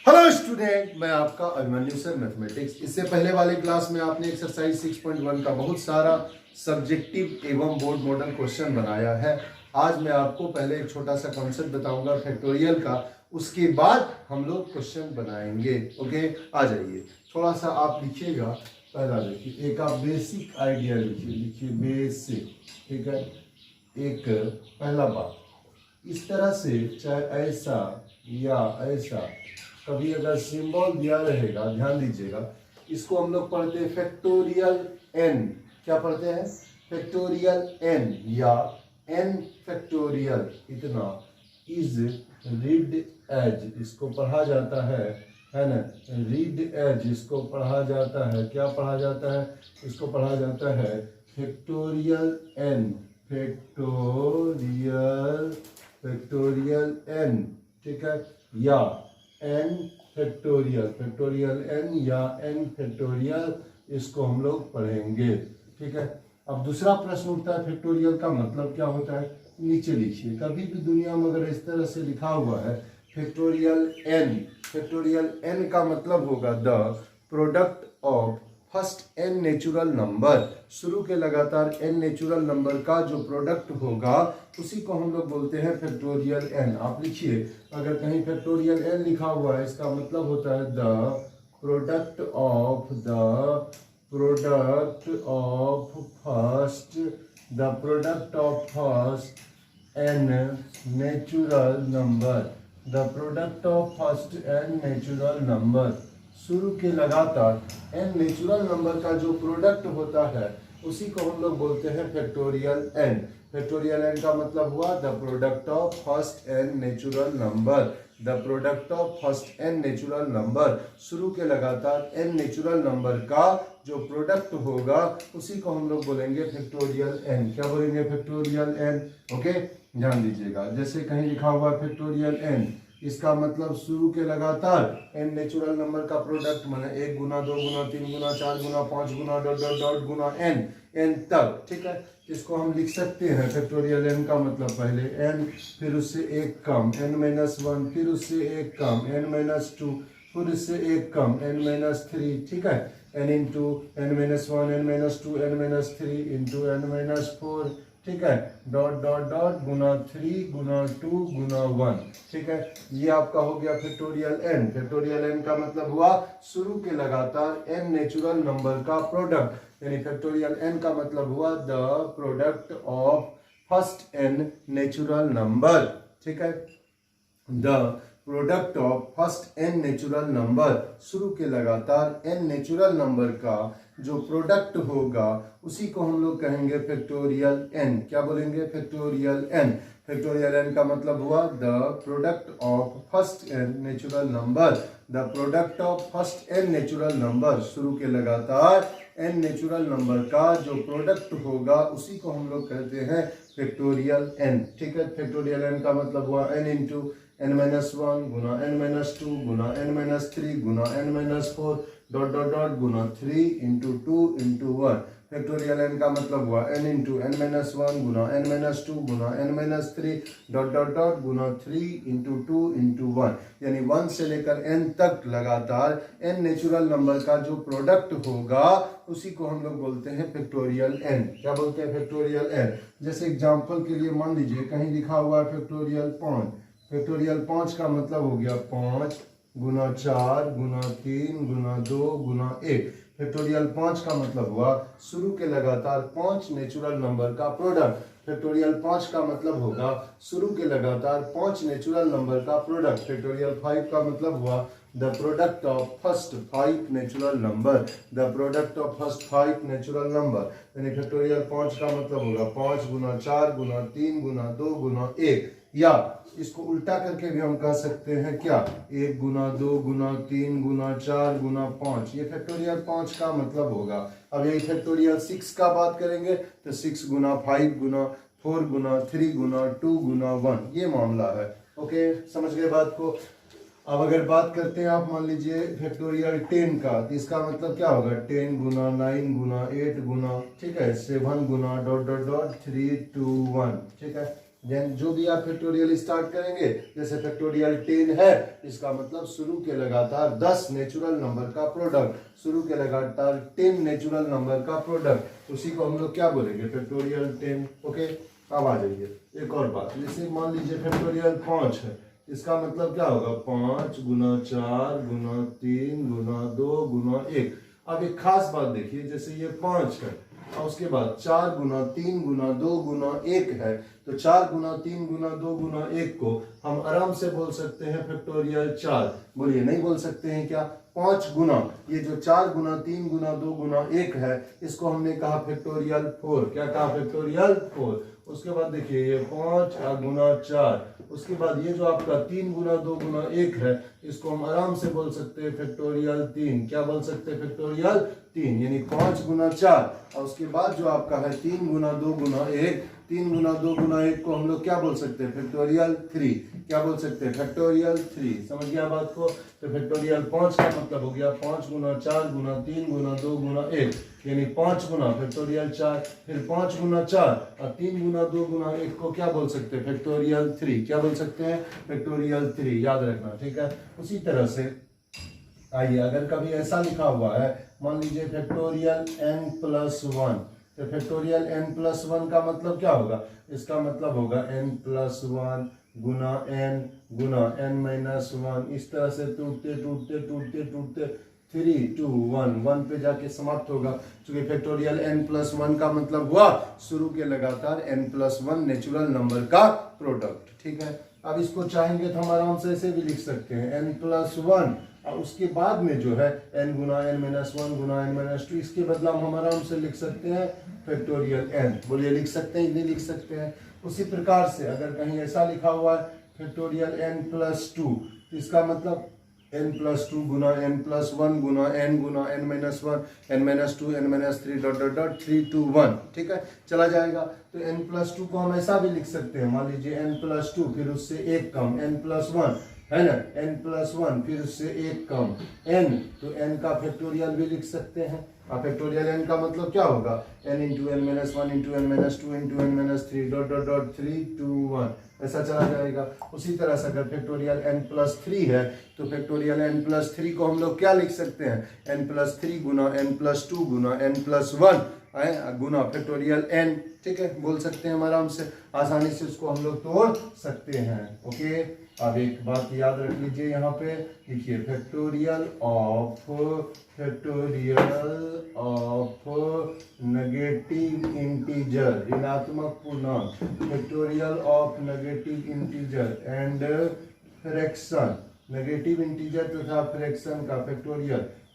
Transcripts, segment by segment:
Hello student, मैं आपका Abhimanyu sir mathematics. इससे पहले वाले क्लास में आपने एक्सरसाइज 6.1 का बहुत सारा सब्जेक्टिव एवं बोर्ड मॉडल क्वेश्चन बनाया है। आज मैं आपको पहले एक छोटा सा कॉन्सेप्ट बताऊंगा फैक्टोरियल का, उसके बाद हम लोग क्वेश्चन बनाएंगे। ओके, आ जाइए। थोड़ा सा आप लिखिएगा। पहला देखिए, एक आप बेसिक आइडिया लिखिए बेसिक। ठीक है, एक पहला बात, इस तरह से चाहे ऐसा या ऐसा, कभी अगर सिंबल दिया रहेगा, ध्यान दीजिएगा, इसको हम लोग पढ़ते हैं फैक्टोरियल एन। क्या पढ़ते हैं? फैक्टोरियल एन या एन फैक्टोरियल इतना इज रीड एज, इसको पढ़ा जाता है ना। रीड एज इसको पढ़ा जाता है। क्या पढ़ा जाता है? इसको पढ़ा जाता है फैक्टोरियल एन, फैक्टोरियल एन। ठीक है, या एन फैक्टोरियल, फैक्टोरियल एन या एन फैक्टोरियल, इसको हम लोग पढ़ेंगे। ठीक है, अब दूसरा प्रश्न उठता है फैक्टोरियल का मतलब क्या होता है। नीचे लिखिए, कभी भी दुनिया में अगर इस तरह से लिखा हुआ है फैक्टोरियल एन, फैक्टोरियल एन का मतलब होगा the product of first N natural number. शुरू के लगातार एन नेचुरल नंबर का जो प्रोडक्ट होगा उसी को हम लोग बोलते हैं फैक्टोरियल एन। आप लिखिए, अगर कहीं फैक्टोरियल एन लिखा हुआ है, इसका मतलब होता है the product of first N natural number, the product of first N natural number. शुरू के लगातार एन नेचुरल नंबर का जो प्रोडक्ट होता है उसी को हम लोग बोलते हैं फैक्टोरियल एन। फैक्टोरियल एन का मतलब हुआ the product of first N natural number, the product of first N natural number. शुरू के लगातार एन नेचुरल नंबर का जो प्रोडक्ट होगा उसी को हम लोग बोलेंगे फैक्टोरियल एन। क्या बोलेंगे? Factorial N. ओके, ध्यान दीजिएगा, जैसे कहीं लिखा हुआ फैक्टोरियल एन, इसका मतलब शुरू के लगातार एन नेचुरल नंबर का प्रोडक्ट, माने 1 गुना 2 गुना 3 गुना 4 गुना 5 गुना डॉट डॉट डॉट गुना एन तक। ठीक है, इसको हम लिख सकते हैं फैक्टोरियल एन का मतलब पहले एन, फिर उससे एक कम n-1, फिर उससे एक कम n-2, फिर उससे एक कम n-3। ठीक है, n into n-1 n-2 n-3 into n-4। ठीक है, डॉट डॉट डॉट गुना 3 गुना 2 गुना 1। ठीक है, ये आपका हो गया फैक्टोरियल एन। फैक्टोरियल एन का मतलब हुआ शुरू के लगातार एन नेचुरल नंबर का प्रोडक्ट, यानी फैक्टोरियल एन का मतलब हुआ the product of first N natural number. ठीक है, the product of first N natural number, शुरू के लगातार एन नेचुरल नंबर का जो प्रोडक्ट होगा उसी को हम लोग कहेंगे फैक्टोरियल एन। क्या बोलेंगे? Factorial N. फैक्टोरियल एन का मतलब हुआ the product of first N natural number, the product of first N natural number. शुरू के लगातार एन नेचुरल नंबर का जो प्रोडक्ट होगा उसी को हम लोग कहते हैं फैक्टोरियल एन। ठीक है, फैक्टोरियल एन का मतलब हुआ एन इंटू n-1 गुना n-2 गुना n-3 गुना n-4 डॉट डॉट डॉट गुना 3 इंटू 2 इंटू 1। फैक्टोरियल एन का मतलब हुआ n इंटू n-1 गुना n-2 गुना n-3 डॉट डॉट डॉट गुना 3 इंटू 2 इंटू 1, यानी 1 से लेकर n तक लगातार n नेचुरल नंबर का जो प्रोडक्ट होगा उसी को हम लोग बोलते हैं फैक्टोरियल एन। क्या बोलते हैं? Factorial N. जैसे एग्जाम्पल के लिए मान लीजिए कहीं लिखा हुआ है फैक्टोरियल 5। फैक्टोरियल 5 का मतलब हो गया 5 गुना 4 गुना 3 गुना 2 गुना 1। फैक्टोरियल 5 का मतलब हुआ शुरू के लगातार 5 नेचुरल नंबर का प्रोडक्ट। फैक्टोरियल 5 का मतलब होगा शुरू के लगातार 5 नेचुरल नंबर का प्रोडक्ट। फैक्टोरियल 5 का मतलब हुआ the product of first 5 natural number, the product of first 5 natural number. यानी फैक्टोरियल 5 का मतलब होगा 5 गुना 4 गुना 3 गुना 2 गुना 1, या इसको उल्टा करके भी हम कह सकते हैं क्या, 1 गुना 2 गुना 3 गुना 4 गुना 5। ये फैक्टोरियल 5 का मतलब होगा। अब यही फैक्टोरियल 6 का बात करेंगे तो 6 गुना 5 गुना 4 गुना 3 गुना 2 गुना 1, ये मामला है। ओके, समझ गए बात को। अब अगर बात करते हैं आप मान लीजिए फैक्टोरियल 10 का, तो इसका मतलब क्या होगा 10 गुना 9 गुना 8 गुना, ठीक है, 7 गुना डॉट डॉट डॉट 3 2 1। ठीक है, देन जो भी आप फैक्टोरियल स्टार्ट करेंगे, जैसे फैक्टोरियल 10 है, इसका मतलब शुरू के लगातार 10 नेचुरल नंबर का प्रोडक्ट, शुरू के लगातार 10 नेचुरल नंबर का प्रोडक्ट, उसी को हम लोग क्या बोलेंगे, फैक्टोरियल 10। ओके, अब आ जाइए एक और बात, जैसे मान लीजिए फैक्टोरियल 5 है, इसका मतलब क्या होगा, 5 गुना 4 गुना 3 गुना 2 गुना 1। अब एक खास बात देखिए, जैसे ये 5 है और उसके बाद 4 गुना 3 गुना 2 गुना 1 है, तो 4 गुना 3 गुना 2 गुना 1 को हम आराम से बोल सकते हैं फैक्टोरियल 4। बोलिए, नहीं बोल सकते हैं क्या? 5 गुना ये जो 4 गुना 3 गुना 2 गुना 1 है, इसको हमने कहा फैक्टोरियल 4। क्या कहा? फैक्टोरियल 4। उसके बाद देखिए ये 5 गुना 4, उसके बाद ये जो आपका 3 गुना 2 गुना 1 है, इसको हम आराम से बोल सकते हैं फैक्टोरियल 3। क्या बोल सकते हैं? फैक्टोरियल 3, यानी 5 गुना 4 और उसके बाद जो आपका है 3 गुना 2 गुना 1, 3 गुना 2 गुना 1 को हम लोग क्या बोल सकते हैं? फैक्टोरियल 3। क्या बोल सकते हैं? फैक्टोरियल 3। समझ गया बात को? तो फैक्टोरियल 5 का मतलब हो गया 5 गुना 4 गुना 3 गुना 2 गुना 1, यानी 5 गुना फैक्टोरियल 4। फिर 5 गुना 4 और 3 गुना 2 गुना 1 को क्या बोल सकते हैं? फैक्टोरियल 3। क्या बोल सकते हैं? फैक्टोरियल 3। याद रखना, ठीक है। उसी तरह से आइए, अगर कभी ऐसा लिखा हुआ है, मान लीजिए फैक्टोरियल n+1, तो फैक्टोरियल n+1 का मतलब क्या होगा? इसका मतलब होगा n+1 गुना n-1, इस तरह से टूटते टूटते टूटते टूटते 3 2 1 पे जाके समाप्त होगा। क्योंकि फैक्टोरियल n+1 का मतलब हुआ शुरू के लगातार n+1 नेचुरल नंबर का प्रोडक्ट। ठीक है, अब इसको चाहेंगे तो हम आराम से ऐसे भी लिख सकते हैं n+1 और उसके बाद में जो है n गुना n-1 गुना n-2, इसके बदला हम आराम से लिख सकते हैं फैक्टोरियल n। बोलिए, लिख सकते हैं? नहीं लिख सकते हैं? उसी प्रकार से अगर कहीं ऐसा लिखा हुआ है फैक्टोरियल n+2, तो इसका मतलब n+2 गुना n+1 गुना n-1 n-2 n-3 dot dot dot 3 2 1। ठीक है, चला जाएगा। तो n+2 को हम ऐसा भी लिख सकते हैं, मान लीजिए n+2 फिर उससे 1 कम n+1 है ना, n+1 फिर उससे 1 कम n, तो n का फैक्टोरियल भी लिख सकते हैं। अब फैक्टोरियल n का मतलब क्या होगा? n into n-1 into n-2 into n-3 dot dot dot 3 2 1, ऐसा चला जाएगा। उसी तरह से अगर फैक्टोरियल n+3 है, तो फैक्टोरियल n+3 को हम लोग क्या लिख सकते हैं? n+3 गुना n+2 गुना n+1 गुना फैक्टोरियल n। ठीक है, बोल सकते हैं हम आराम से, आसानी से उसको हम लोग तोड़ सकते हैं। ओके, अब एक बात याद रख लीजिए, यहाँ पे लिखिए फैक्टोरियल ऑफ नेगेटिव इंटीजर, ऋणात्मक पूर्णांक, factorial of negative integer and fraction, negative integer तथा फ्रैक्शन का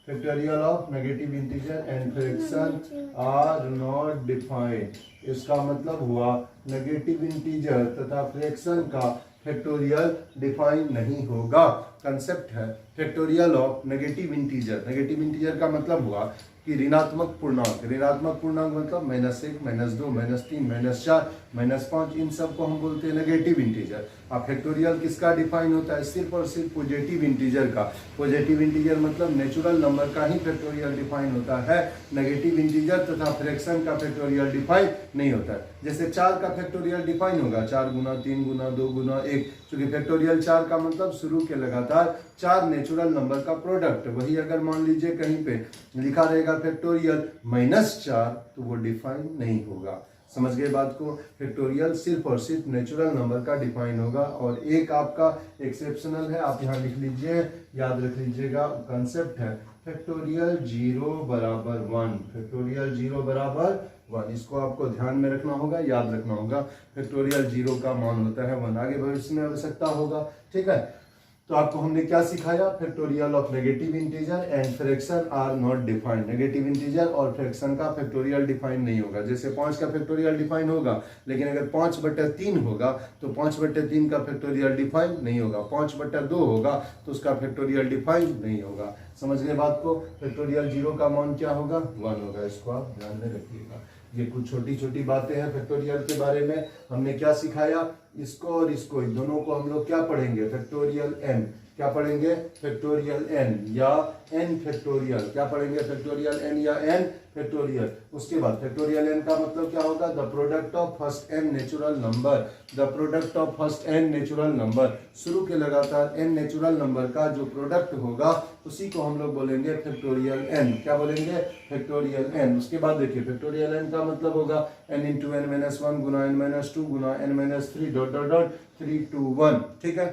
factorial of negative integer and fraction are not defined. इसका मतलब हुआ नेगेटिव इंटीजर तथा फ्रैक्शन का फैक्टोरियल डिफाइन नहीं होगा। कंसेप्ट है factorial of negative integer. Negative integer का मतलब हुआ कि ऋणात्मक पूर्णांक, ऋणात्मक पूर्णांक मतलब -1 -2 -3 -4 -5, इन सब को हम बोलते हैं नेगेटिव इंटीजर। अब फैक्टोरियल किसका डिफाइन होता है? सिर्फ और सिर्फ पॉजिटिव इंटीजर का। पॉजिटिव इंटीजर मतलब नेचुरल नंबर का ही फैक्टोरियल डिफाइन होता है, नेगेटिव इंटीजर तथा फ्रैक्शन का फैक्टोरियल डिफाइन नहीं होता है। जैसे 4 का फैक्टोरियल डिफाइन होगा 4 गुना 3 गुना 2 गुना 1, क्योंकि फैक्टोरियल 4 का मतलब शुरू के लगातार 4 नेचुरल नंबर का प्रोडक्ट। वही अगर मान लीजिए कहीं पे लिखा रहेगा फैक्टोरियल -4, तो वो डिफाइन नहीं होगा। समझ गए बात को? फैक्टोरियल सिर्फ और सिर्फ नेचुरल नंबर का डिफाइन होगा। और एक आपका एक्सेप्शनल है, आप यहाँ लिख लीजिए, याद रख लीजिएगा, कंसेप्ट है फैक्टोरियल 0 बराबर 1। फैक्टोरियल 0 बराबर 1, इसको आपको ध्यान में रखना होगा, याद रखना होगा। फैक्टोरियल 0 का मान होता है 1, आगे भविष्य में आवश्यकता होगा। ठीक है, तो आपको हमने क्या सिखाया? Factorial of negative integer and fraction are not defined. Negative integer और फ्रैक्शन का फैक्टोरियल डिफाइन नहीं होगा। जैसे 5 का फैक्टोरियल डिफाइन होगा, लेकिन अगर 5/3 होगा तो 5/3 का फैक्टोरियल डिफाइन नहीं होगा। 5/2 होगा तो उसका फैक्टोरियल डिफाइन नहीं होगा। समझ गए बात को? फैक्टोरियल 0 का मान क्या होगा? 1 होगा। इसको आप ध्यान में रखिएगा। ये कुछ छोटी छोटी बातें हैं फैक्टोरियल के बारे में। हमने क्या सिखाया? इसको और इसको, इन दोनों को हम लोग क्या पढ़ेंगे? Factorial m। क्या पढ़ेंगे, फैक्टोरियल n या n फैक्टोरियल, क्या पढ़ेंगे, फैक्टोरियल n या n फैक्टोरियल। उसके बाद फैक्टोरियल n का मतलब क्या होगा, the product of first n natural number, the product of first n natural number, शुरू के लगातार n नेचुरल नंबर का जो प्रोडक्ट होगा उसी को हम लोग बोलेंगे फैक्टोरियल n, क्या बोलेंगे, फैक्टोरियल n। उसके बाद देखिए फैक्टोरियल n का मतलब होगा n into n minus one गुना n माइनस टू गुना n minus three dot dot dot 3 2 1, ठीक है,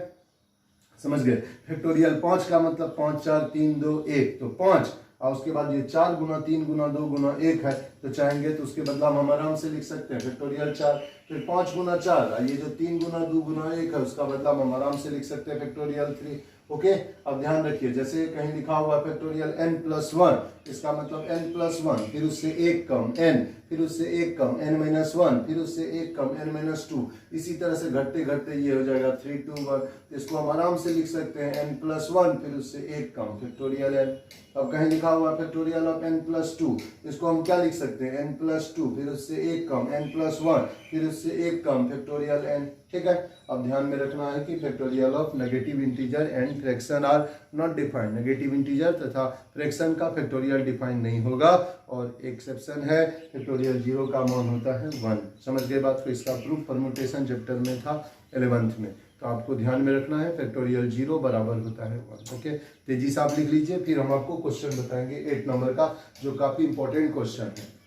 समझ गए। फैक्टोरियल 5 का मतलब 5 4 3 2 1, तो 5, और उसके बाद ये 4 गुना 3 गुना 2 गुना 1 है, तो चाहेंगे तो उसके बदला हम आराम से लिख सकते हैं फैक्टोरियल 4। फिर 5 गुना 4, ये जो 3 गुना 2 गुना 1 है उसका बदला हम आराम से लिख सकते हैं फैक्टोरियल 3। ओके, अब ध्यान रखिए, जैसे कहीं लिखा हुआ फैक्टोरियल n प्लस वन, इसका मतलब n प्लस वन, फिर उससे एक कम n, फिर उससे एक कम n माइनस वन, फिर उससे एक कम n माइनस टू, इसी तरह से घटते घटते ये हो जाएगा 3 2 1। इसको हम आराम से लिख सकते हैं n प्लस वन, फिर उससे एक कम फैक्टोरियल n। अब कहीं लिखा हुआ factorial of n plus to, इसको हम क्या लिख सकते हैं, n प्लस टू, फिर उससे एक कम n प्लस वन, फिर उससे एक कम फैक्टोरियल n, ठीक है। अब ध्यान में रखना है कि factorial of negative integer and fraction are not defined, negative integer तथा फ्रैक्शन का फैक्टोरियल डिफाइन नहीं होगा, और एक्सेप्शन है फैक्टोरियल 0 का मान होता है 1। समझ गए बात को, इसका प्रूफ परम्यूटेशन चैप्टर में था 11th में, तो आपको ध्यान में रखना है फैक्टोरियल 0 बराबर होता है 1। ओके, तेजी से आप लिख लीजिए, फिर हम आपको क्वेश्चन बताएंगे 8 नंबर का, जो काफी इंपॉर्टेंट क्वेश्चन है।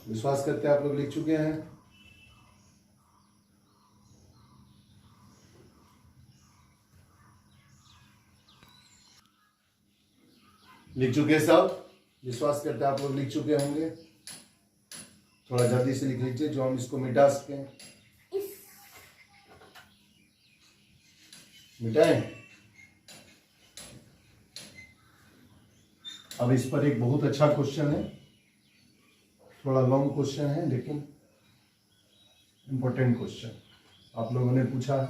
विश्वास करते हैं आप लोग लिख चुके हैं, लिख चुके सब, विश्वास करते हैं आप लोग लिख चुके होंगे। थोड़ा जल्दी से लिख लीजिए जो हम इसको मिटा सकें। मिटाएं। अब इस पर एक बहुत अच्छा क्वेश्चन है, थोड़ा लॉन्ग क्वेश्चन है लेकिन इंपॉर्टेंट क्वेश्चन आप लोगों ने पूछा है।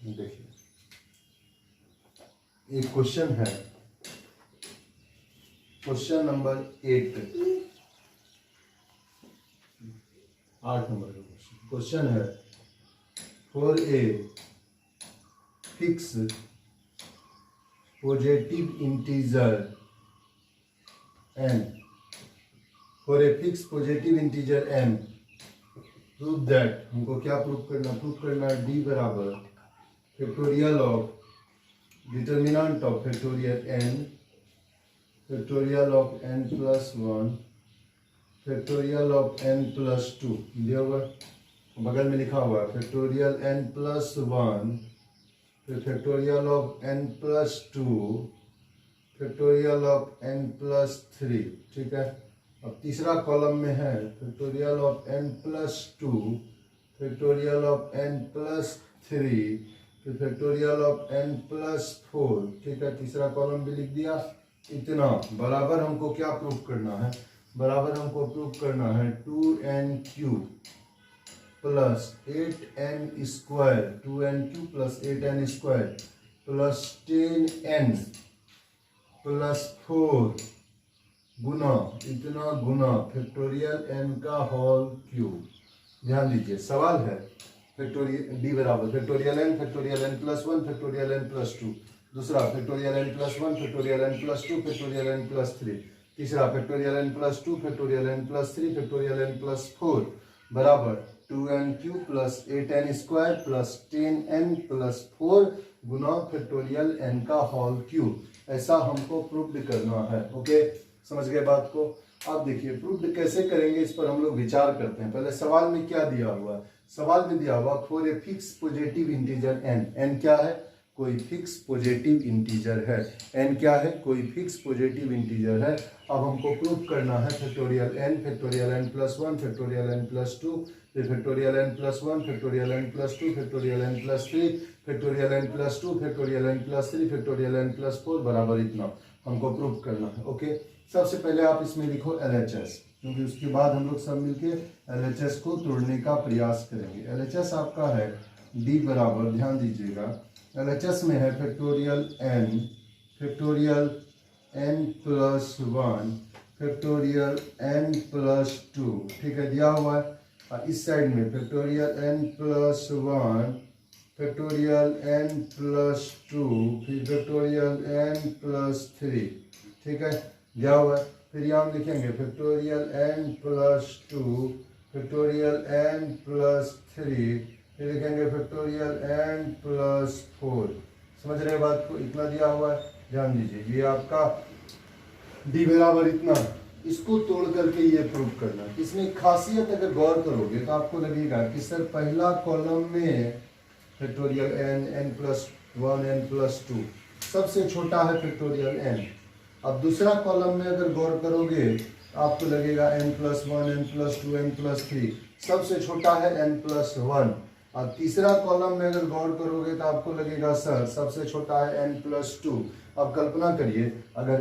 देखिए एक क्वेश्चन है, क्वेश्चन नंबर 8 नंबर का क्वेश्चन है, for a fix positive integer n, for a fix positive integer n, prove that, हमको क्या प्रूव करना है d बराबर factorial of determinant of factorial n, factorial of n plus one, factorial of n plus to, दिया हुआ बगल में लिखा हुआ है फैक्टोरियल n प्लस वन, फिर factorial of n plus two, factorial of n plus three, ठीक है। अब तीसरा कॉलम में है factorial of n plus two, factorial of n plus three, फिर factorial of n plus four, ठीक है, तीसरा कॉलम भी लिख दिया। इतना बराबर हमको क्या प्रूव करना है, बराबर हमको प्रूव करना है 2n cube plus 8n square, 2n cube plus 8n square plus 10n plus 4 गुना, इतना गुना फैक्टोरियल n का होल क्यूब। ध्यान दीजिए सवाल है फैक्टोरियल d बराबर factorial n plus one, factorial n plus two, दूसरा factorial n plus one, factorial n plus two, factorial n plus three, तीसरा factorial n plus two, factorial n plus three, factorial n plus four बराबर 2n cube plus 8n square plus 10n plus 4 गुना factorial n का whole cube. ऐसा हमको prove करना है। Okay, समझ गए बात को। अब देखिए प्रूव कैसे करेंगे, इस पर हम लोग विचार करते हैं। पहले सवाल में क्या दिया हुआ है, सवाल में दिया हुआ for a fix positive integer n, n क्या है, कोई फिक्स पॉजिटिव इंटीजर है, n क्या है, कोई फिक्स पॉजिटिव इंटीजर है। अब हमको प्रूव करना है factorial n plus one, factorial n plus two, फिर factorial n plus one, factorial n plus two, factorial n plus three, factorial n plus two, factorial n plus three, factorial n plus four बराबर इतना हमको prove करना है। Okay, सबसे पहले आप इसमें लिखो LHS, क्योंकि उसके बाद हम लोग सब मिलके LHS को तोड़ने का प्रयास करेंगे। LHS आपका है D बराबर, ध्यान दीजिएगा LHS में है factorial n plus one factorial n plus 2, ठीक है, दिया हुआ है। इस साइड में factorial n plus 1, factorial n plus 2, फिर फैक्टोरियल n प्लस 3, ठीक है, दिया हुआ है। फिर यहाँ लिखेंगे factorial n plus 2, factorial n plus 3, फिर लिखेंगे फैक्टोरियल n प्लस 4। समझ रहे बात को? इतना दिया हुआ है, ध्यान दीजिए। ये आपका d बराबर इतना, इसको तोड़ करके ये प्रूव करना। इसमें खासियत अगर गौर करोगे तो आपको लगेगा कि सर पहला कॉलम में factorial n plus 1 n plus 2 सबसे छोटा है फैक्टोरियल n। अब दूसरा कॉलम में अगर गौर करोगे आपको लगेगा n plus 1 n plus 2 n plus 3 सबसे छोटा है n प्लस 1। और तीसरा कॉलम में अगर गौर करोगे तो आपको लगेगा सर सबसे छोटा है n प्लस 2। अब कल्पना करिए अगर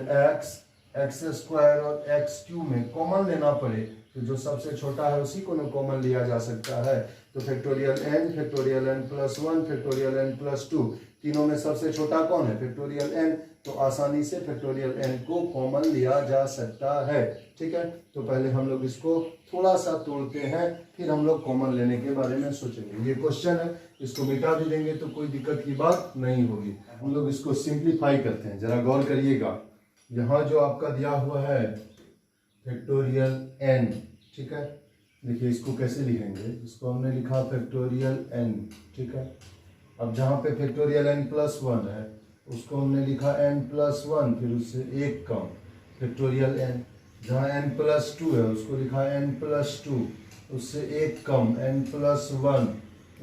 एक्स स्क्वायर और एक्स क्यूब में कॉमन लेना पड़े तो जो सबसे छोटा है उसी को ना कॉमन लिया जा सकता है। तो factorial n plus 1, factorial n plus 2, तीनों में सबसे छोटा कौन है? Factorial n। तो आसानी से फैक्टोरियल n को कॉमन लिया जा सकता है, ठीक है। तो पहले हम लोग इसको थोड़ा सा तोड़ते हैं, फिर हम लोग कॉमन लेने के बारे में सोचेंगे। ये क्वेश्चन है, इसको मिटा भी देंगे तो कोई दिक्कत की बात नहीं होगी। हम लोग इसको सिंप्लीफाई करते हैं, जरा गौर करिएगा। यहाँ जो आपका दिया हुआ है फैक्टोरियल n, ठीक है, देखिए इसको कैसे लिखेंगे। इसको हमने लिखा फैक्टोरियल n, ठीक है। अब जहाँ पे फैक्टोरियल n प्लस 1 है उसको हमने लिखा n प्लस 1, फिर उससे एक कम फैक्टोरियल n। जहाँ n प्लस 2 है उसको लिखा n प्लस 2, उससे एक कम n प्लस 1,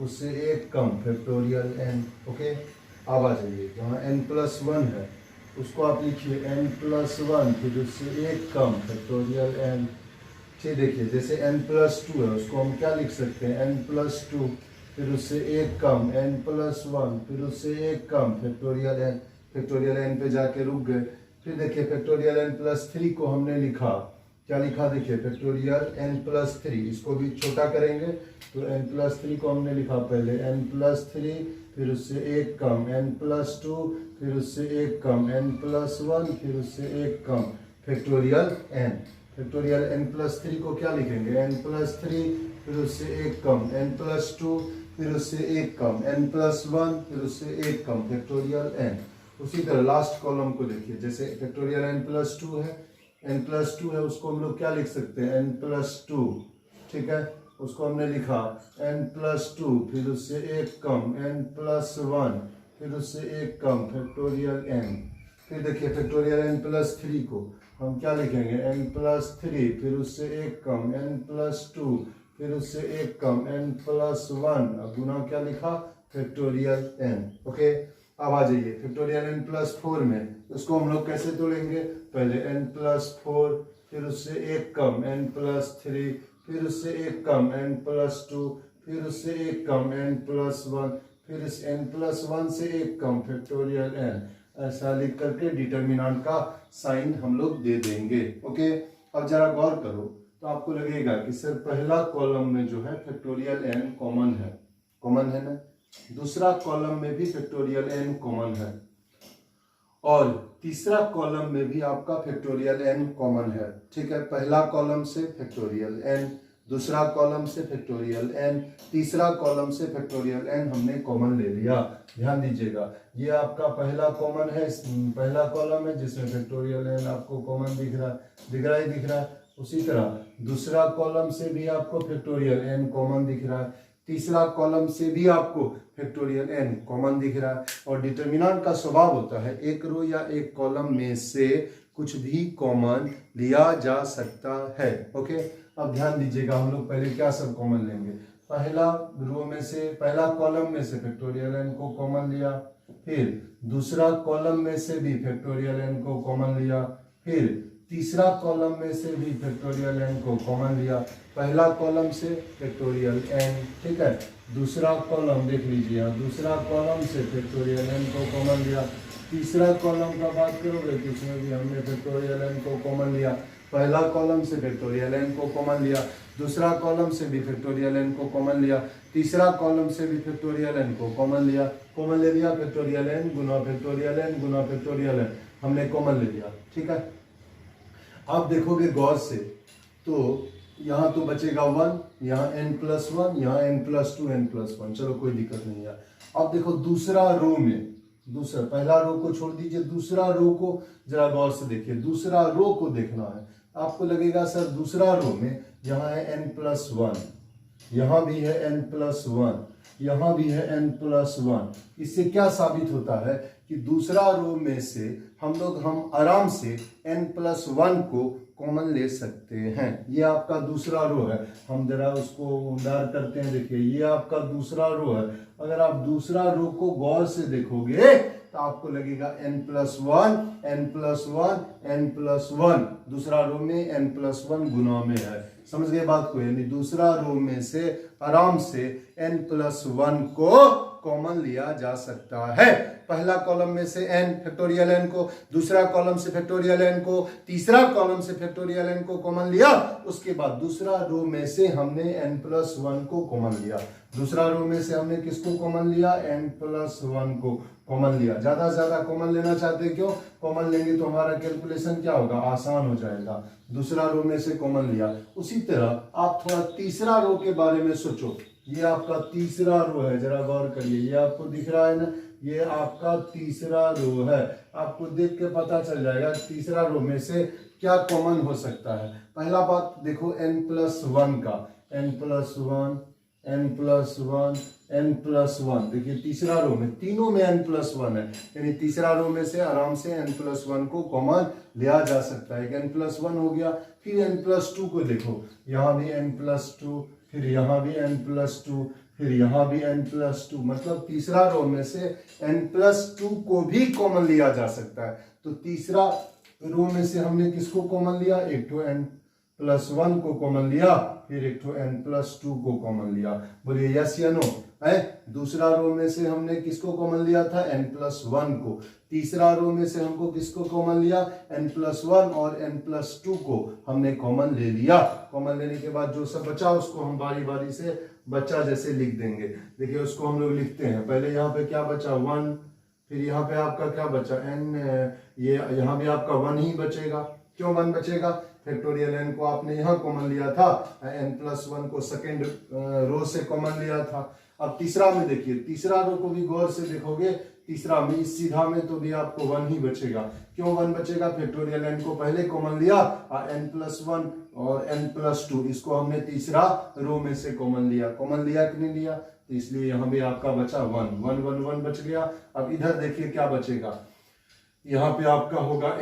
उससे एक कम फैक्टोरियल n। ओके, अब आ जाइए जहाँ n प्लस 1 है उसको आप लिखिए n प्लस 1, फिर उससे एक कम फैक्टोरियल n। ठीक, देखिए जैसे n प्लस 2 है उसको हम क्या लिख सकते हैं? n प्लस 2, फिर उससे एक कम n प्लस 1, फिर उससे एक कम फैक्टोरियल n। फैक्टोरियल n पे जाके रुक गए। फिर देखिए फैक्टोरियल n प्लस 3 को हमने लिखा, क्या लिखा? देखिए फैक्टोरियल n प्लस 3, इसको भी छोटा करेंगे तो n प्लस 3 को हमने लिखा पहले n प्लस 3, फिर उससे एक कम n प्लस 2, फिर उससे एक कम n प्लस 1, फिर उससे एक कम factorial n। Factorial n plus 3 को क्या लिखेंगे? n प्लस 3, फिर उससे एक कम n प्लस 2, फिर उससे एक कम n प्लस 1, फिर उससे एक कम फैक्टोरियल n। उसी तरह लास्ट कॉलम को देखिए, जैसे फैक्टोरियल n प्लस 2 है, n प्लस 2 है उसको हम लोग क्या लिख सकते हैं? n प्लस 2, ठीक है, उसको हमने लिखा n प्लस 2, फिर उससे एक कम n प्लस 1, फिर उससे एक कम फैक्टोरियल n। फिर देखिए फैक्टोरियल n प्लस 3 को हम क्या लिखेंगे? n प्लस 3, फिर उससे एक कम n प्लस 2, फिर उससे एक कम n प्लस 1, अब गुना क्या लिखा? Factorial n। ओके, अब आ जाइए फैक्टोरियल n प्लस 4 में, उसको हम लोग कैसे तोड़ेंगे? पहले n प्लस 4, फिर उससे एक कम n प्लस 3, फिर उससे एक कम n प्लस 2, फिर उससे एक कम n प्लस 1, फिर इस n प्लस 1 से एक कम फैक्टोरियल n। ऐसा लिख करके डिटर्मिनेंट का साइन हम लोग दे देंगे। ओके, अब जरा गौर करो तो आपको लगेगा कि सर पहला कॉलम में जो है फैक्टोरियल n कॉमन है, कॉमन है ना। दूसरा कॉलम में भी फैक्टोरियल n कॉमन है, और तीसरा कॉलम में भी आपका फैक्टोरियल n कॉमन है, ठीक है। पहला कॉलम से फैक्टोरियल n, दूसरा कॉलम से फैक्टोरियल n, तीसरा कॉलम से फैक्टोरियल n हमने कॉमन ले लिया। ध्यान दीजिएगा, ये आपका पहला कॉमन है, पहला कॉलम है जिसमें फैक्टोरियल n आपको कॉमन दिख रहा है। उसी तरह दूसरा कॉलम से भी आपको फैक्टोरियल n कॉमन दिख रहा है, तीसरा कॉलम से भी आपको फैक्टोरियल n कॉमन दिख रहा है। और डिटर्मिनेंट का स्वभाव होता है एक रो या एक कॉलम में से कुछ भी कॉमन लिया जा सकता है। ओके, अब ध्यान दीजिएगा, हम लोग पहले क्या सब कॉमन लेंगे? पहला रो में से, पहला कॉलम में से फैक्टोरियल n को कॉमन लिया, फिर दूसरा कॉलम में से भी फैक्टोरियल n को कॉमन लिया, फिर तीसरा कॉलम में से भी फैक्टोरियल n को कॉमन लिया। पहला कॉलम से फैक्टोरियल n, ठीक है, दूसरा कॉलम देख लीजिए, दूसरा कॉलम से फैक्टोरियल n को कॉमन लिया। तीसरा कॉलम का बात करोगे तो इसमें भी हमने फैक्टोरियल n को कॉमन लिया। पहला कॉलम से फैक्टोरियल n को कॉमन लिया, दूसरा कॉलम से भी फैक्टोरियल n को कॉमन लिया, तीसरा कॉलम से भी फैक्टोरियल n को कॉमन लिया। कॉमन ले लिया, फैक्टोरियल n गुना फैक्टोरियल n गुना फैक्टोरियल n हमने कॉमन ले लिया, ठीक है। आप देखोगे गौर से तो यहाँ तो बचेगा 1, यहाँ n+1, यहाँ n+2, n+1, चलो कोई दिक्कत नहीं है। अब देखो दूसरा रो में, दूसरा, पहला रो को छोड़ दीजिए, दूसरा रो को जरा गौर से देखिए, दूसरा रो को देखना है। आपको लगेगा सर दूसरा रो में यहाँ है n+1, यहाँ भी है n+1, यहाँ भी है n+1। इससे क्या साबित होता है कि दूसरा रो में से हम आराम से n+1 को कॉमन ले सकते हैं। ये आपका दूसरा रो है, हम जरा उसको उधार करते हैं। देखिए ये आपका दूसरा रो है। अगर आप दूसरा रो को गौर से देखोगे तो आपको लगेगा n+1, n+1, n+1, दूसरा रो में n+1 गुना में है। समझ गए बात को? यानी दूसरा रो में से आराम से n+1 को कॉमन लिया जा सकता है। पहला कॉलम में से n फैक्टोरियल n को, दूसरा कॉलम से फैक्टोरियल n को, तीसरा कॉलम से फैक्टोरियल n को कॉमन लिया, उसके बाद दूसरा रो में से हमने n+1 को कॉमन लिया। दूसरा रो में से हमने किसको कॉमन लिया? n+1 को कॉमन लिया। ज्यादा से ज्यादा कॉमन लेना चाहते हैं, क्यों? कॉमन लेंगे तो हमारा कैलकुलेशन क्या होगा? आसान हो जाएगा। दूसरा रो में से कॉमन लिया। उसी तरह आप थोड़ा तीसरा रो के बारे में सोचो। ये आपका तीसरा रो है, जरा गौर करिए, ये आपको दिख रहा है ना, ये आपका तीसरा रो है। आपको देख के पता चल जाएगा तीसरा रो में से क्या कॉमन हो सकता है। पहला बात देखो n+1 का, n+1, n+1, n+1, देखिए तीसरा रो में, तीनों में n+1 है, यानी तीसरा रो में से आराम से n+1 को कॉमन लिया जा सकता है। n+1 हो गया। फिर n+2 को देखो, यहाँ भी n+2, फिर यहाँ भी n+2, फिर यहाँ भी n+2, मतलब तीसरा रो में से n+2 को भी कॉमन लिया जा सकता है। तो तीसरा रो में से हमने किसको कॉमन लिया? एक तो n+1 को कॉमन लिया, फिर एक तो n+2 को कॉमन लिया। बोलिए यस या नो है? दूसरा रो में से हमने किसको कॉमन लिया था? n+1 को। तीसरा रो में से हमको किसको कॉमन लिया? n+1 और n+2 को हमने कॉमन ले लिया। कॉमन लेने के बाद जो सब बचा उसको हम बारी बारी से बच्चा जैसे लिख देंगे। देखिए उसको हम लोग लिखते हैं। पहले यहाँ पे क्या बचा? 1, फिर यहाँ पे आपका क्या बचा? n, ये यहाँ भी आपका 1 ही बचेगा। क्यों 1 बचेगा? फैक्टोरियल n को आपने यहाँ कॉमन लिया था, n+1 को सेकेंड रो से कॉमन लिया था। अब तीसरा में देखिए, तीसरा रो को भी गौर से देखोगे, तीसरा में इस सीधा में तो भी आपको 1 ही बचेगा। क्यों 1 बचेगा? फैक्टोरियल n को पहले कॉमन लिया, n+1 और n+2 इसको हमने तीसरा रो में से कॉमन लिया। कॉमन लिया कि नहीं लिया? तो इसलिए यहाँ भी आपका बचा 1, 1, 1, 1 बच गया। अब इधर देखिए क्या बचेगा, यहाँ पे आपका होगा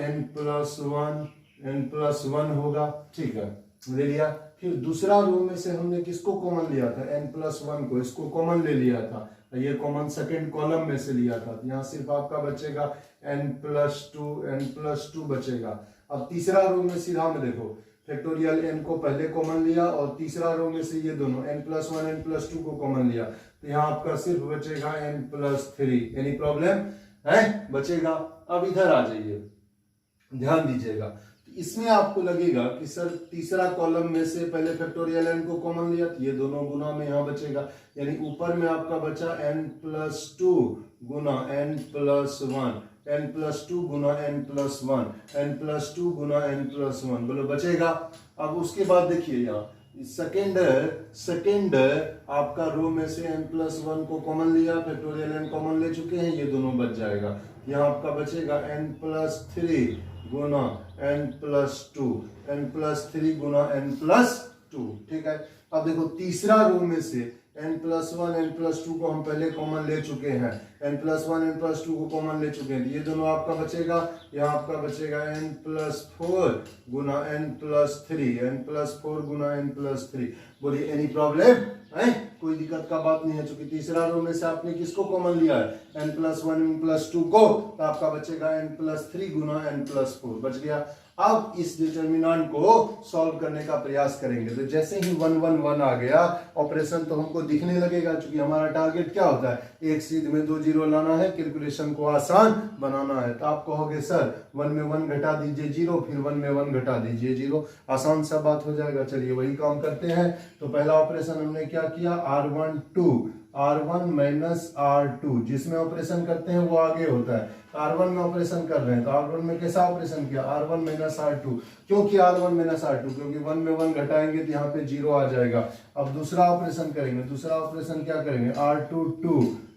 n+1 होगा, ठीक है, ले लिया। फिर दूसरा रो में से हमने किसको कॉमन लिया था? n+1 को, इसको कॉमन ले लिया था, ये कॉमन सेकंड कॉलम में से लिया था। यहाँ सिर्फ आपका बचेगा n+2 बचेगा। अब तीसरा रो में सीधा में देखो, फैक्टोरियल n को पहले कॉमन लिया और तीसरा रो में से ये दोनों n+1 n+2 को कॉमन लिया, तो यहाँ आपका सिर्फ बचेगा n+3। एनी प्रॉब्लम है? बचेगा। अब इधर आ जाइए, ध्यान दीजिएगा। इसमें आपको लगेगा कि सर तीसरा कॉलम में से पहले फैक्टोरियल n को कॉमन लिया, तो ये दोनों गुना में यहाँ बचेगा, यानी ऊपर में आपका बचा n+2 गुना n+1, n+2 गुना n+1, n+2 गुना n+1, बोलो बचेगा। अब उसके बाद देखिए यहाँ सेकेंड आपका रो में से n+1 को कॉमन लिया, फैक्टोरियल n कॉमन ले चुके हैं, ये दोनों बच जाएगा। यहाँ आपका बचेगा n+3 गुना n+2, n+3 गुना n+2, ठीक है। अब देखो तीसरा रो में से n+1 n+2 को हम पहले कॉमन ले चुके हैं, n+1 n+2 को कॉमन ले चुके हैं, ये दोनों आपका बचेगा। यहाँ आपका बचेगा n+4 गुना n+3, n+4 गुना n+3। बोलिए एनी प्रॉब्लम है? कोई दिक्कत का बात नहीं है, चूंकि तीसरा रो में से आपने किसको कॉमन लिया है? n+1 n+2 को, तो आपका बचेगा n+3 गुना n+4, बच गया। अब इस डिटर्मिनेंट को सॉल्व करने का प्रयास करेंगे, तो जैसे ही 1 1 1 आ गया ऑपरेशन तो हमको दिखने लगेगा, क्योंकि हमारा टारगेट क्या होता है? एक सीध में 2 जीरो लाना है, कैलकुलेशन को आसान बनाना है। तो आप कहोगे सर 1 में 1 घटा दीजिए 0, फिर 1 में 1 घटा दीजिए 0, आसान सा बात हो जाएगा। चलिए वही काम करते हैं। तो पहला ऑपरेशन हमने क्या किया? R12 R1 माइनस R2, जिसमें ऑपरेशन करते हैं वो आगे होता है। R1 में ऑपरेशन कर रहे हैं तो R1 में कैसा ऑपरेशन किया, R1 माइनस R2। क्यों किया R1 माइनस R2, क्योंकि 1 में 1 घटाएंगे तो यहाँ पे 0 आ जाएगा। अब दूसरा ऑपरेशन करेंगे, दूसरा ऑपरेशन क्या करेंगे,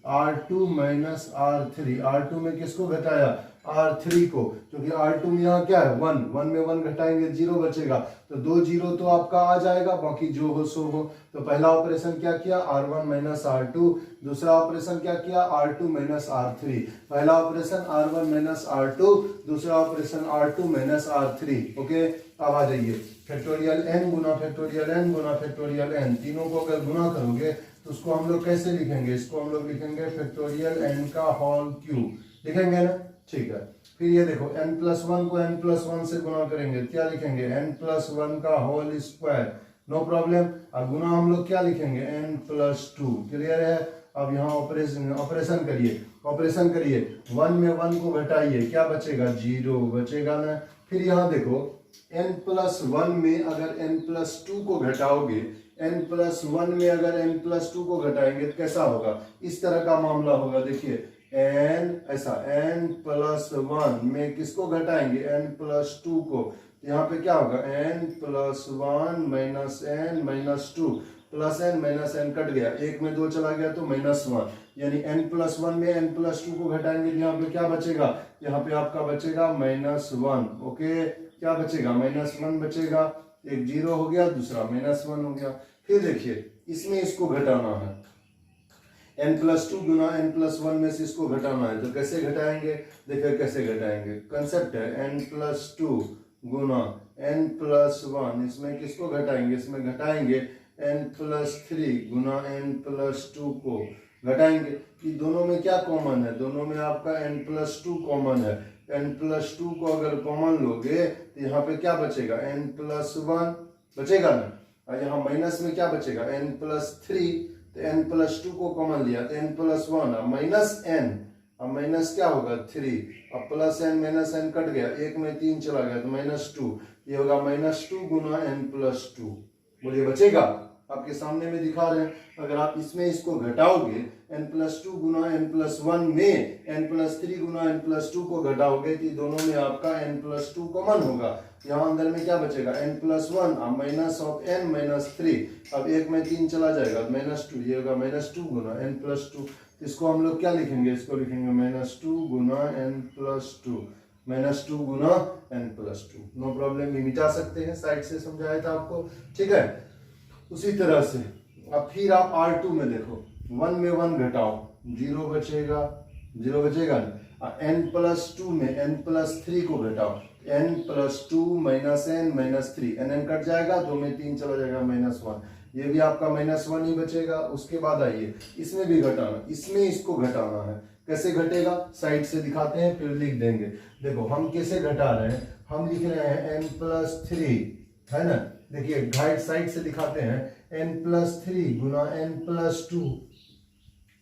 R2 माइनस R3। R2 में किसको घटाया, R3 को, क्योंकि R2 में यहाँ क्या है 1 में 1 घटाएंगे 0 बचेगा, तो 2 0 तो आपका आ जाएगा, बाकी जो हो सो हो। तो पहला ऑपरेशन क्या किया, R1 माइनस R2, दूसरा ऑपरेशन क्या किया, R2 माइनस R3। पहला ऑपरेशन R1 माइनस R2, दूसरा operation R2 minus R3। Okay, अब आ जाइए, फैक्टोरियल n गुना फैक्टोरियल n गुना फैक्टोरियल n, तीनों को अगर गुना करोगे तो उसको हम लोग कैसे लिखेंगे, इसको हम लोग लिखेंगे फैक्टोरियल n का होल क्यूब, लिखेंगे ना, ठीक है। फिर ये देखो n+1 को n+1 से गुना करेंगे, क्या लिखेंगे, n+1 का होल स्क्वायर, नो प्रॉब्लम। अब गुना हम लोग क्या लिखेंगे, n+2, क्लियर है। अब यहाँ ऑपरेशन करिए 1 में 1 को घटाइए, क्या बचेगा, 0 बचेगा ना। फिर यहाँ देखो n+1 में अगर n+2 को घटाओगे, n+1 में अगर n+2 को घटाएंगे तो कैसा होगा, इस तरह का मामला होगा। देखिए ऐसा n+1 में किसको घटाएंगे, n+2 को, यहाँ पे क्या होगा, n+1 minus n minus 2, plus n minus n cut गया, 1 में 2 चला गया तो -1, यानी n+1 में n+2 को घटाएंगे, यहाँ पे क्या बचेगा, यहाँ पे आपका बचेगा -1। ओके, क्या बचेगा, -1 बचेगा, एक 0 हो गया, दूसरा -1 हो गया। फिर देखिए इसमें इसको घटाना है, n+2 गुना n+1 में से इसको घटाना है, तो कैसे घटाएंगे, देखिए कैसे घटाएंगे, कंसेप्ट है n+2 गुना n+1, इसमें किसको घटाएंगे, इसमें घटाएंगे n+3 गुना n+2 को घटाएंगे, कि दोनों में क्या कॉमन है, दोनों में आपका n+2 कॉमन है। n+2 को अगर कॉमन लोगे तो यहाँ पे क्या बचेगा, n+1 बचेगा ना, और यहाँ माइनस में क्या बचेगा, n+3, तो n+2 को कॉमन लिया तो n+1, अब -n, अब माइनस क्या होगा 3, अब plus n minus n cut गया, 1 में 3 चला गया तो -2, ये होगा -2 गुना n+2, बोलिए बचेगा, आपके सामने में दिखा रहे हैं। अगर आप इसमें इसको घटाओगे, n+2 गुना n+1 में n+3 गुना n+2 को घटाओगे तो दोनों में आपका n+2 कॉमन होगा, यहाँ अंदर में क्या बचेगा, n+1, अब माइनस ऑफ n माइनस 3, अब 1 में 3 चला जाएगा -2, ये होगा -2 गुना n+2। इसको हम लोग क्या लिखेंगे, इसको लिखेंगे -2 गुना n+2, -2 गुना n+2, नो प्रॉब्लम, ये मिटा सकते हैं, साइड से समझाया था आपको, ठीक है। उसी तरह से अब फिर आप R2 में देखो, 1 में 1 घटाओ, 0 बचेगा ना, n+2 में n+3 को घटाओ, n+2 minus n minus 3, n cut जाएगा, 2 में 3 चला जाएगा -1, ये भी आपका -1 ही बचेगा। उसके बाद आइए इसमें भी घटाना, इसमें इसको घटाना है, कैसे घटेगा, साइड से दिखाते हैं फिर लिख देंगे। देखो हम कैसे घटा रहे हैं, हम लिख रहे हैं n+3, है ना, देखिए राइट साइड से दिखाते हैं, n+3 गुना n+2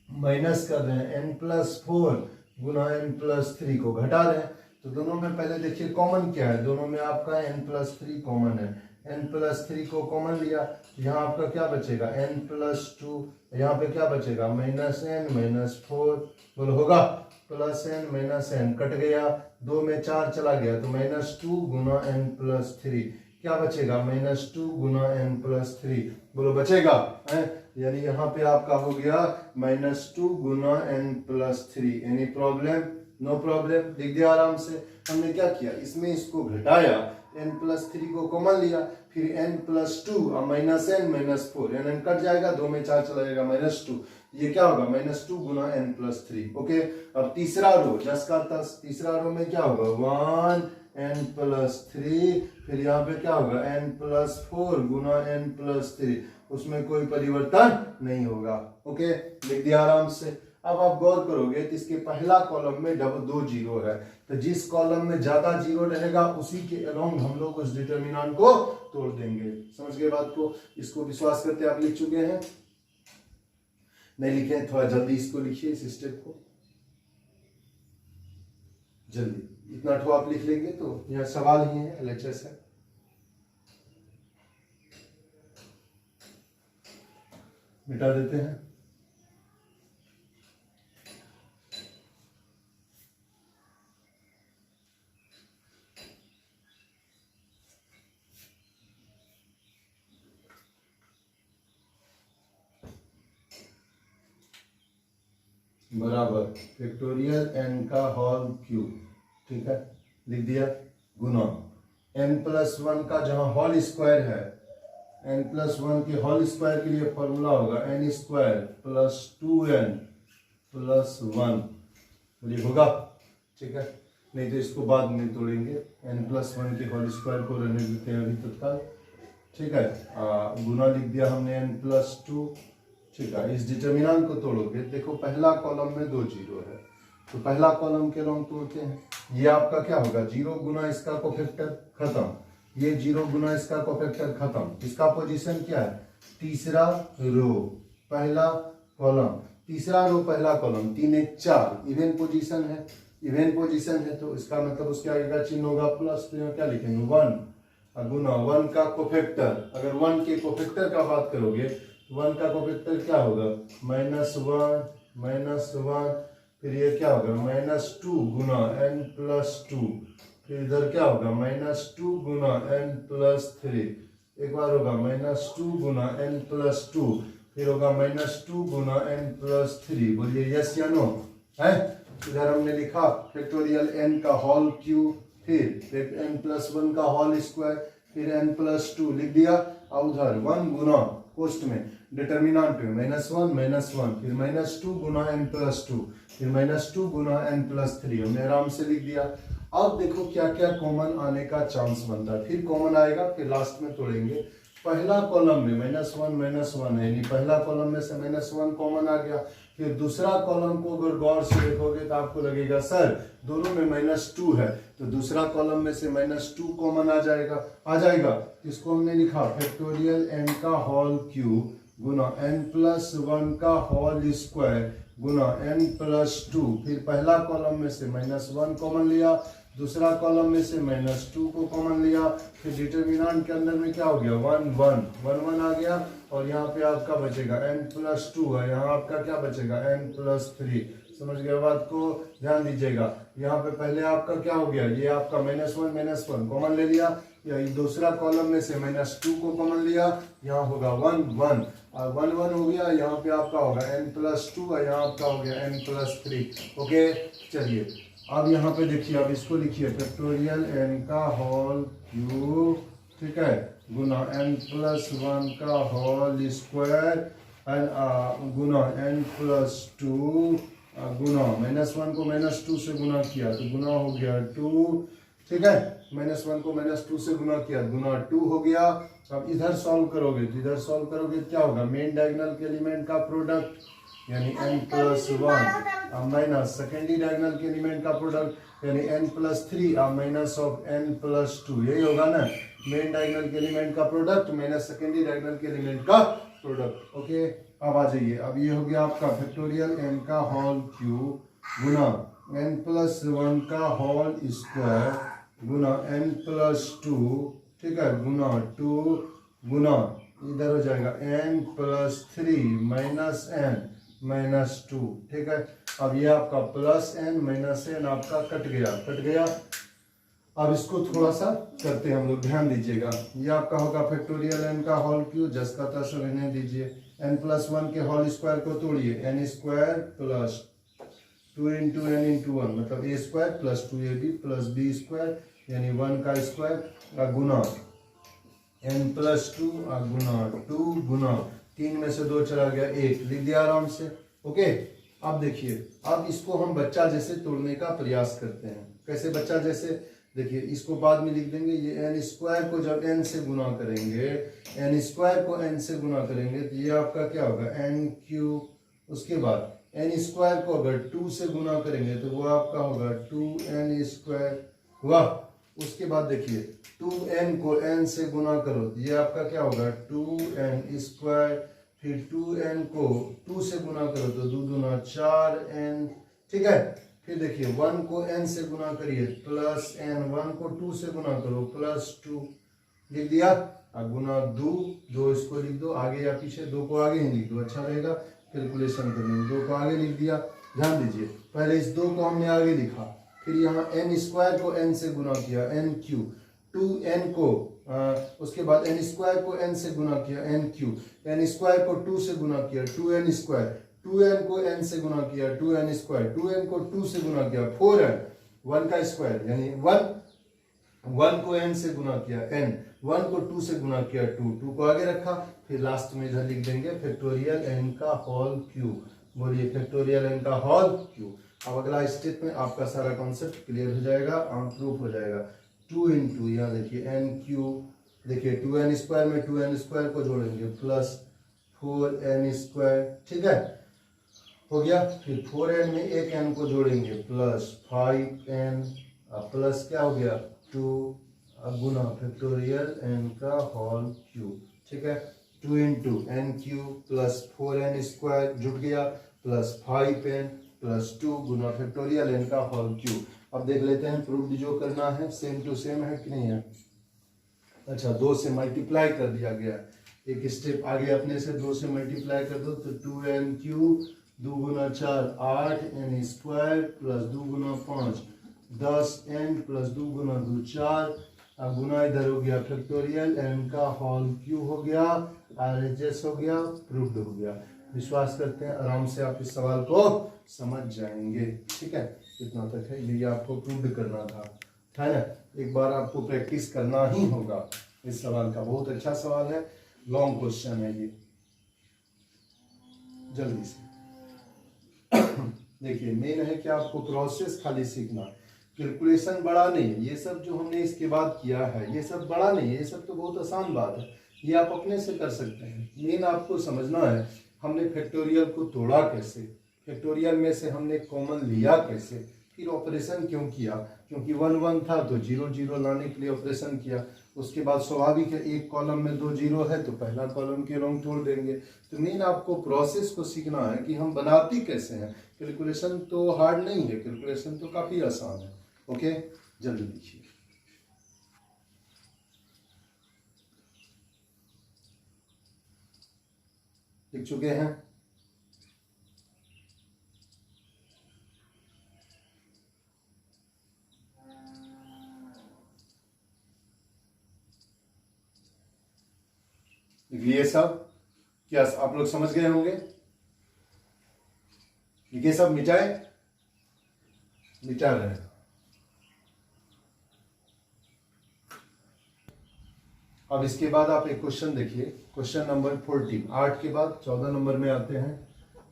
माइनस कर रहे हैं n+4 गुना n+3 को घटा रहे हैं, तो दोनों में पहले देखिए कॉमन क्या है, दोनों में आपका n+3 कॉमन है, n+3 को कॉमन लिया, यहाँ आपका क्या बचेगा, n+2, यहाँ पे क्या बचेगा, -n माइनस 4, बोलो होगा, plus n minus n cut गया, 2 में 4 चला गया तो -2 गुना n+3, क्या बचेगा, -2 गुना n+3, बोलो बचेगा है, यानी यहाँ पे आपका हो गया -2 गुना n+3। Any problem, no problem, लिख दिया आराम से। हमने क्या किया, इसमें इसको घटाया, n+3 को कॉमन लिया, फिर n+2 और -n माइनस 4, n कट जाएगा, 2 में 4 चला जाएगा -2, ये क्या होगा -2 गुना n+3। ओके, अब तीसरा रो, 10 का 10, तीसरा रो में क्या होगा, 1 n+3, फिर यहाँ पे क्या होगा n+4 गुना n+3, उसमें कोई परिवर्तन नहीं होगा। ओके, लिख दिया आराम से। अब आप गौर करोगे तो इसके पहला कॉलम में 2 जीरो है, तो जिस कॉलम में ज्यादा जीरो रहेगा उसी के अलोंग हम लोग उस डिटर्मिनेंट को तोड़ देंगे। समझ गए बात को, इसको विश्वास करते आप लिख चुके हैं, नहीं लिखे थोड़ा जल्दी इसको लिखिए, इस स्टेप को जल्दी, इतना ठो आप लिख लेंगे तो यह सवाल ही है, LHS है। मिटा देते हैं। बराबर फैक्टोरियल n का होल क्यूब, ठीक है, लिख दिया, गुना n+1 का जहां होल स्क्वायर है, n+1 के होल स्क्वायर के लिए फॉर्मूला होगा n² + 2n + 1, बोलिए होगा, ठीक है, नहीं तो इसको बाद में तोड़ेंगे, n+1 के होल स्क्वायर को रहने देते हैं अभी तत्काल, ठीक है, गुना लिख दिया हमने n+2, ठीक है। इस डिटर्मिनेंट को तोड़ोगे, देखो पहला कॉलम में 2 जीरो है, तो पहला कॉलम के हम तोड़ते हैं, ये आपका क्या होगा, 0 गुना इसका कोफैक्टर खत्म, ये 0 गुना इसका कोफैक्टर खत्म, इसका पोजीशन क्या है, तीसरा रो पहला कॉलम, तीसरा रो पहला कॉलम, 3 1 4, इवन पोजीशन है, इवन पोजीशन है, तो इसका मतलब उसके आगे का चिन्ह होगा प्लस, तो यहाँ क्या लिखेंगे 1 गुना 1 का कोफैक्टर, अगर 1 के कोफैक्टर का बात करोगे, 1 का कोफैक्टर क्या होगा, -1, फिर ये क्या होगा -2 गुना n+2, फिर इधर क्या होगा -2 गुना n+3, एक बार होगा -2 गुना n+2, फिर होगा -2 गुना n+3, बोलिए यस या नो है। इधर हमने लिखा फैक्टोरियल n का होल क्यूब, फिर n+1 का होल स्क्वायर, फिर n+2 लिख दिया, और उधर 1 गुना पोस्ट में डिटर्मिनेंट में -1, फिर -2 गुना n+2, फिर -2 गुना n+3, हमने आराम से लिख दिया। अब देखो क्या क्या कॉमन आने का चांस बनता है, फिर कॉमन आएगा, फिर लास्ट में तोड़ेंगे। पहला कॉलम में -1 है, यानी पहला कॉलम में से -1 कॉमन आ गया, फिर दूसरा कॉलम को अगर गौर से देखोगे तो आपको लगेगा सर दोनों में -2 है, तो दूसरा कॉलम में से -2 कॉमन आ जाएगा, इसको हमने लिखा फैक्टोरियल n का होल क्यूब गुना n+1 का होल स्क्वायर गुना n+2, फिर पहला कॉलम में से -1 कॉमन लिया, दूसरा कॉलम में से -2 को कॉमन लिया, फिर डिटर्मिनेंट के अंदर में क्या हो गया 1 आ गया, और यहाँ पे आपका बचेगा n+2 है, यहाँ आपका क्या बचेगा n+3, समझ गए बात को, ध्यान दीजिएगा। यहाँ पे पहले आपका क्या हो गया, ये आपका -1 कॉमन ले लिया, या दूसरा कॉलम में से -2 को कॉमन लिया, यहाँ होगा 1 और 1 हो गया, यहाँ पे आपका होगा n+2 और यहाँ आपका हो गया n+3, ओके। चलिए अब यहाँ पे देखिए, अब इसको लिखिए फैक्टोरियल n का होल क्यूब, ठीक है, गुना n+1 का होल स्क्वायर गुना n+2 गुना -1 को -2 से गुना किया तो गुना हो गया 2, ठीक है, -1 को -2 से गुना किया गुना 2 हो गया। अब इधर सॉल्व करोगे तो इधर सॉल्व करोगे क्या होगा, मेन डायगोनल के एलिमेंट का प्रोडक्ट यानी n+1 माइनस सेकेंडरी डायगोनल के एलिमेंट का प्रोडक्ट यानी n+3 माइनस ऑफ n+2, यही होगा ना, मेन डायगोनल के एलिमेंट का प्रोडक्ट माइनस सेकेंडरी डायगोनल के एलिमेंट का प्रोडक्ट, ओके। अब आ जाइए, अब ये हो गया आपका फैक्टोरियल n का होल क्यूब गुना n+1 का होल स्क्वायर गुना n+2, ठीक है, गुना 2 गुना इधर हो जाएगा n+3 माइनस n -2, ठीक है। अब ये आपका +n -n आपका कट गया। अब इसको थोड़ा सा करते हैं हम लोग, ध्यान दीजिएगा, ये आपका होगा फैक्टोरियल n का होल क्यूब, जस का तस रहने दीजिए, n+1 के होल स्क्वायर को तोड़िए, n² + 2 × n × 1 मतलब a² + 2ab + b² यानी 1 का स्क्वायर गुना n+2 गुना 2 गुना 3 में से 2 चला गया 1, लिख दिया आराम से, ओके। अब देखिए, अब इसको हम बच्चा जैसे तोड़ने का प्रयास करते हैं, कैसे बच्चा जैसे, देखिए इसको बाद में लिख देंगे, ये n² को जब n से गुना करेंगे, n² को n से गुना करेंगे तो ये आपका क्या होगा n³, उसके बाद n² को अगर 2 से गुना करेंगे तो वो आपका होगा 2n² हुआ। उसके बाद देखिए 2n को n से गुना करो तो ये आपका क्या होगा 2n², फिर 2n को 2 से गुना करो तो 2 दूना 4n, ठीक है। फिर देखिए 1 को n से गुना करिए +n, 1 को 2 से गुना करो +2, लिख दिया, गुना 2 इसको लिख दो आगे या पीछे, 2 को आगे ही लिख दो, अच्छा रहेगा कैलकुलेशन करने में, 2 को आगे लिख दिया। ध्यान दीजिए, पहले इस 2 को हमने आगे लिखा, फिर यहाँ n² को n से गुना किया n³, 2n को उसके बाद n² को n से गुना किया n³, n² को 2 से गुना किया 2n², 2n को n से गुना किया 2n स्क्वायर, 2n को 2 से गुना किया 4n, 1 का स्क्वायर यानी 1 को n से गुना किया n, 1 को 2 से गुना किया 2 को आगे रखा, फिर लास्ट में इधर लिख देंगे फैक्टोरियल n का होल क्यूब। बोलिए फैक्टोरियल n का होल क्यूब। अब अगला स्टेप में आपका सारा कॉन्सेप्ट क्लियर हो जाएगा, प्रूफ हो जाएगा। 2 इंटू यहाँ देखिए n क्यूब, देखिए 2n स्क्वायर में 2n स्क्वायर को जोड़ेंगे प्लस 4n स्क्वायर, ठीक है हो गया। फिर 4n में एक n को जोड़ेंगे प्लस 5n प्लस क्या हो गया 2 गुना फैक्टोरियल n का होल क्यूब, ठीक है। 2 into n cube plus 4n square जुट गया प्लस 5n प्लस 2 गुना फैक्टोरियल n का होल क्यूब। अब देख लेते हैं प्रूफ जो करना है सेम टू सेम है कि नहीं है। अच्छा 2 से मल्टीप्लाई कर दिया गया, एक स्टेप आगे अपने से 2 से मल्टीप्लाई कर दो तो 2n क्यूब 2 गुना 4 8n स्क्वायर प्लस 2 गुना 5 10n प्लस 2 गुना 2 4, अब गुना इधर हो गया फैक्टोरियल n का होल क्यूब हो गया, RHS हो गया, प्रूव्ड हो गया। विश्वास करते हैं आराम से आप इस सवाल को समझ जाएंगे, ठीक है। इतना तक है, ये आपको प्रूव्ड करना था, है ना। एक बार आपको प्रैक्टिस करना ही होगा इस सवाल का। बहुत अच्छा सवाल है, लॉन्ग क्वेश्चन है ये, जल्दी से देखिए। मेन है कि आपको प्रोसेस खाली सीखना, कैलकुलेशन बड़ा नहीं है। ये सब जो हमने इसके बाद किया है ये सब बड़ा नहीं है, ये सब तो बहुत आसान बात है, ये आप अपने से कर सकते हैं। मेन आपको समझना है हमने फैक्टोरियल को तोड़ा कैसे, फैक्टोरियल में से हमने कॉमन लिया कैसे, फिर ऑपरेशन क्यों किया, क्योंकि 1 1 था तो 0 0 लाने के लिए ऑपरेशन किया। उसके बाद स्वाभाविक है एक कॉलम में 2 0 है तो पहला कॉलम के रोंग तोड़ देंगे। तो मेन आपको प्रोसेस को सीखना है कि हम बनाते कैसे हैं। कैलकुलेशन तो हार्ड नहीं है, कैलकुलेशन तो काफी आसान है। ओके जल्दी लिखिए। लिख चुके हैं? ये सब क्या आप लोग समझ गए होंगे? ये सब मिटा रहे हैं। अब इसके बाद आप एक क्वेश्चन देखिए, क्वेश्चन नंबर 14, 8 के बाद 14 नंबर में आते हैं।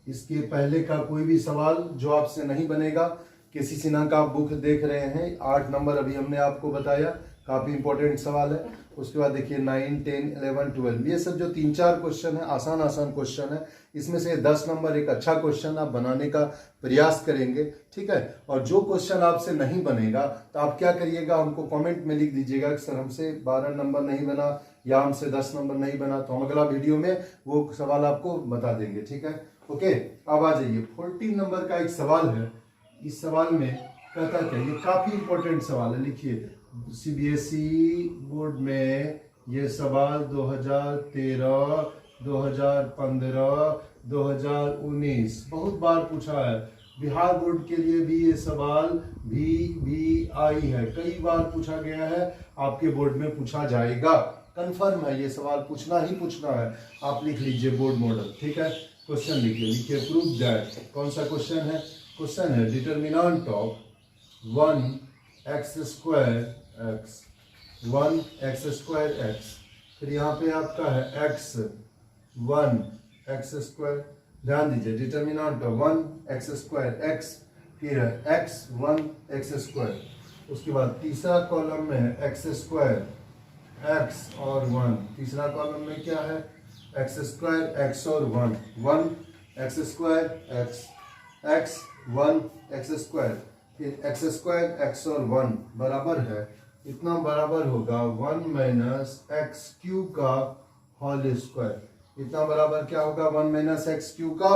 इसके पहले का कोई भी सवाल जो आपसे नहीं बनेगा, किसी सिन्हा का आप बुक देख रहे हैं, 8 नंबर अभी हमने आपको बताया, काफी इंपॉर्टेंट सवाल है। उसके बाद देखिए 9 10 11 12, ये सब जो 3-4 क्वेश्चन है आसान क्वेश्चन है। इसमें से 10 नंबर एक अच्छा क्वेश्चन आप बनाने का प्रयास करेंगे, ठीक है। और जो क्वेश्चन आपसे नहीं बनेगा तो आप क्या करिएगा, हमको कमेंट में लिख दीजिएगा कि सर हमसे 12 नंबर नहीं बना या हमसे 10 नंबर नहीं बना, तो हम अगला वीडियो में वो सवाल आपको बता देंगे, ठीक है। ओके अब आ जाइए 14 नंबर का एक सवाल है। इस सवाल में कहता क्या, ये काफी इंपॉर्टेंट सवाल है, लिखिए। सीबीएसई बोर्ड में ये सवाल 2013, 2015, 2019 बहुत बार पूछा है। बिहार बोर्ड के लिए भी ये सवाल भी आई है, कई बार पूछा गया है, आपके बोर्ड में पूछा जाएगा, कंफर्म है, ये सवाल पूछना ही पूछना है। आप लिख लीजिए बोर्ड मॉडल, ठीक है। क्वेश्चन लिखिए प्रूव दैट। कौन सा क्वेश्चन है? क्वेश्चन है determinant of 1x square x, 1x square x, फिर यहाँ पे आपका है x 1x स्क्वायर। ध्यान दीजिए determinant of 1x square x, फिर है x 1x स्क्वायर। उसके बाद तीसरा कॉलम में है x स्क्वायर x और 1, तीसरा कॉलम में क्या है x स्क्वायर x और 1, 1x square x, x 1x square, फिर x स्क्वायर x और 1 बराबर है, इतना बराबर होगा 1 माइनस एक्स क्यूब का होल स्क्वायर। इतना बराबर क्या होगा 1 माइनस एक्स क्यूब का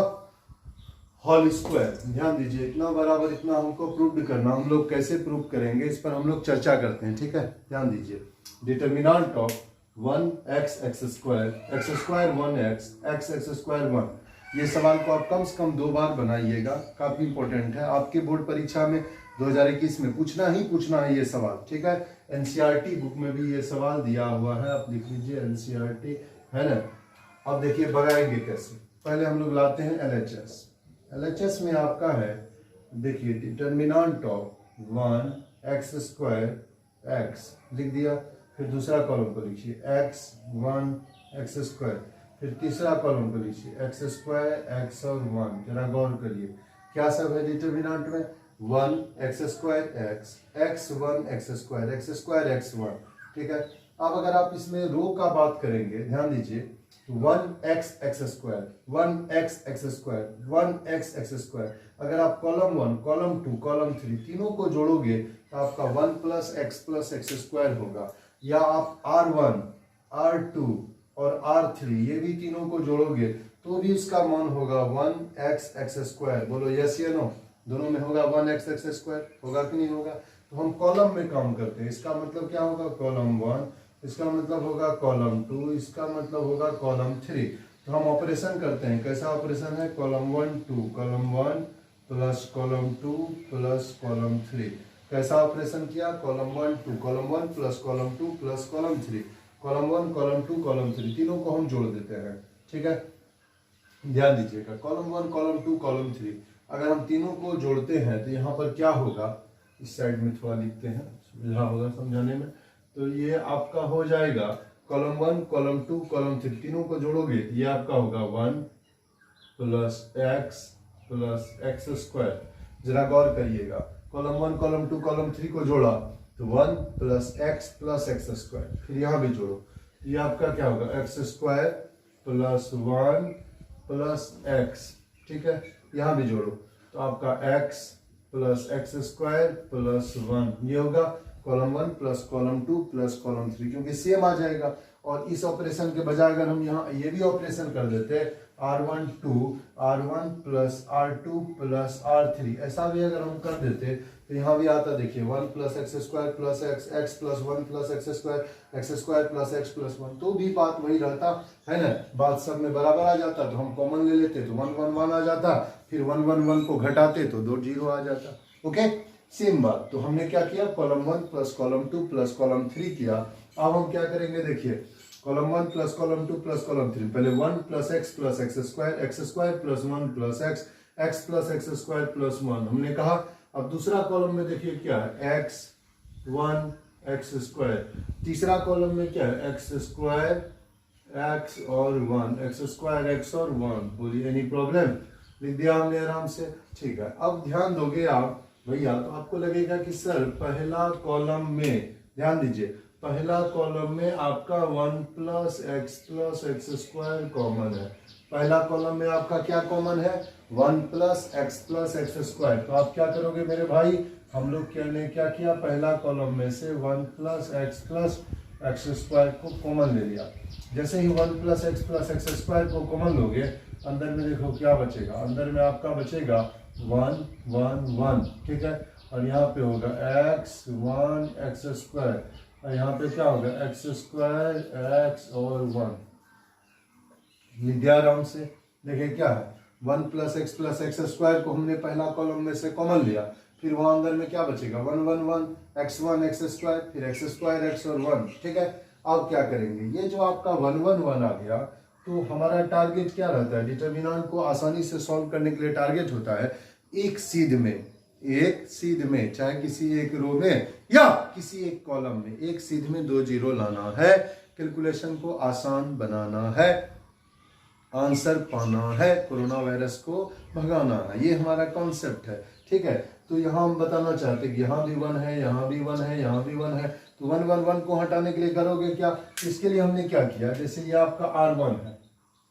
होल स्क्वायर। ध्यान दीजिए इतना बराबर इतना हमको प्रूव करना, हम लोग कैसे प्रूव करेंगे इस पर हम लोग चर्चा करते हैं, ठीक है। ध्यान दीजिए determinant of 1x square 1x x square 1, ये सवाल को आप कम से कम 2 बार बनाइएगा, काफी इंपॉर्टेंट है। आपके बोर्ड परीक्षा में 2021 में पूछना है ये सवाल, ठीक है। एनसीईआरटी बुक में भी ये सवाल दिया हुआ है, आप लिख लीजिए एनसीईआरटी, है ना। अब देखिए भगाएंगे कैसे, पहले हम लोग लाते हैं LHS। LHS में आपका है, देखिए डिटर्मिनेंट ऑफ 1x² x लिख दिया, फिर दूसरा कॉलम को लिखिए x1 x², फिर तीसरा कॉलम को लिखिए x² x और 1। जरा गौर करिए क्या सब है डिटर्मिनेंट में, 1x² x, x1 x² x², ठीक है। अब अगर आप इसमें रो का बात करेंगे, ध्यान दीजिए, 1x x², 1x x², 1x x²। अगर आप कॉलम 1, कॉलम 2, कॉलम 3 तीनों को जोड़ोगे तो आपका 1 + x² होगा, या आप R1, R2 और R3 ये भी तीनों को जोड़ोगे तो भी इसका मान होगा 1x x²। बोलो यस या नो, दोनों में होगा 1x x², होगा कि नहीं होगा। तो हम कॉलम में काम करते हैं, इसका मतलब क्या होगा, कॉलम 1, इसका मतलब होगा कॉलम 2, इसका मतलब होगा कॉलम 3। तो हम ऑपरेशन करते हैं, कैसा ऑपरेशन है, column 1 2, column 1 plus column 2 plus column 3। कैसा ऑपरेशन किया, column 1 2, column 1 plus column 2 plus column 3, column 1 column 2 column 3 तीनों को हम जोड़ देते हैं, ठीक है। ध्यान दीजिएगा, कॉलम 1 कॉलम 2 कॉलम 3 अगर हम तीनों को जोड़ते हैं तो यहाँ पर क्या होगा, इस साइड में थोड़ा लिखते हैं, सुविधा होगा समझाने में। तो ये आपका हो जाएगा कॉलम 1 कॉलम 2 कॉलम 3 तीनों को जोड़ोगे तो ये आपका होगा 1 + x²। जरा गौर करिएगा, कॉलम 1 कॉलम 2 कॉलम 3 को जोड़ा तो 1 + x + x², फिर यहाँ भी जोड़ो, ये आपका क्या होगा, x² + 1 + x, ठीक है। यहाँ भी जोड़ो तो आपका x + x² + 1 ये होगा column 1 plus column 2 plus column 3, क्योंकि सेम आ जाएगा। और इस ऑपरेशन के बजाय अगर हम यहाँ ये भी ऑपरेशन कर देते R1 2 R1 + R2 + R3, ऐसा भी अगर हम कर देते तो यहाँ भी आता, देखिए 1 + x² + x, x + 1 + x² x² + x + 1, तो भी बात वही रहता है ना, बात सब में बराबर आ जाता। तो हम कॉमन ले लेते तो 1 1 1 आ जाता, फिर 1 1 1 को घटाते तो 2 0 आ जाता, ओके, सेम बात। तो हमने क्या किया, column 1 plus column 2 plus column 3 किया। अब हम क्या करेंगे, देखिए column 1 plus column 2 plus column 3, पहले 1 + x + x² + 1 + x, x + x² + 1 हमने कहा। अब दूसरा कॉलम में देखिए क्या है, x1 x², तीसरा कॉलम में क्या है, x² x और 1, x² x और 1। बोलिए एनी प्रॉब्लम, लिख दिया हमने आराम से, ठीक है। अब ध्यान दोगे आप भैया, तो आपको लगेगा कि सर पहला कॉलम में, ध्यान दीजिए, पहला कॉलम में आपका 1 + x + x² कॉमन है। पहला कॉलम में आपका क्या कॉमन है, 1 + x + x²। तो आप क्या करोगे मेरे भाई, हम लोग ने क्या किया, पहला कॉलम में से 1 + x + x² को कॉमन ले लिया। जैसे ही 1 + x + x² को कॉमन लोगे, अंदर में देखो क्या बचेगा, अंदर में आपका बचेगा 1 1 1, ठीक है। और यहाँ पे होगा x1 x², और यहाँ पे क्या होगा, x² x और 1। लिख दिया आराम से। देखिए क्या है, 1 + x + x² को हमने पहला कॉलम में से कॉमन लिया, फिर वहां अंदर में क्या बचेगा, 1 1 1 x1 x², फिर x² x और 1, ठीक है। अब क्या करेंगे, ये जो आपका 1 1 1 आ गया, तो हमारा टारगेट क्या रहता है, डिटर्मिनेंट को आसानी से सॉल्व करने के लिए टारगेट होता है एक सीध में, चाहे किसी एक रो में या किसी एक कॉलम में, एक सीध में 2 0 लाना है, कैलकुलेशन को आसान बनाना है, आंसर पाना है, कोरोना वायरस को भगाना है, ये हमारा कॉन्सेप्ट है, ठीक है। तो यहाँ हम बताना चाहते हैं कि यहाँ भी 1 है, यहाँ भी 1 है, यहाँ भी 1 है, तो 1 1 1 को हटाने के लिए करोगे क्या, इसके लिए हमने क्या किया, जैसे ये आपका R1 है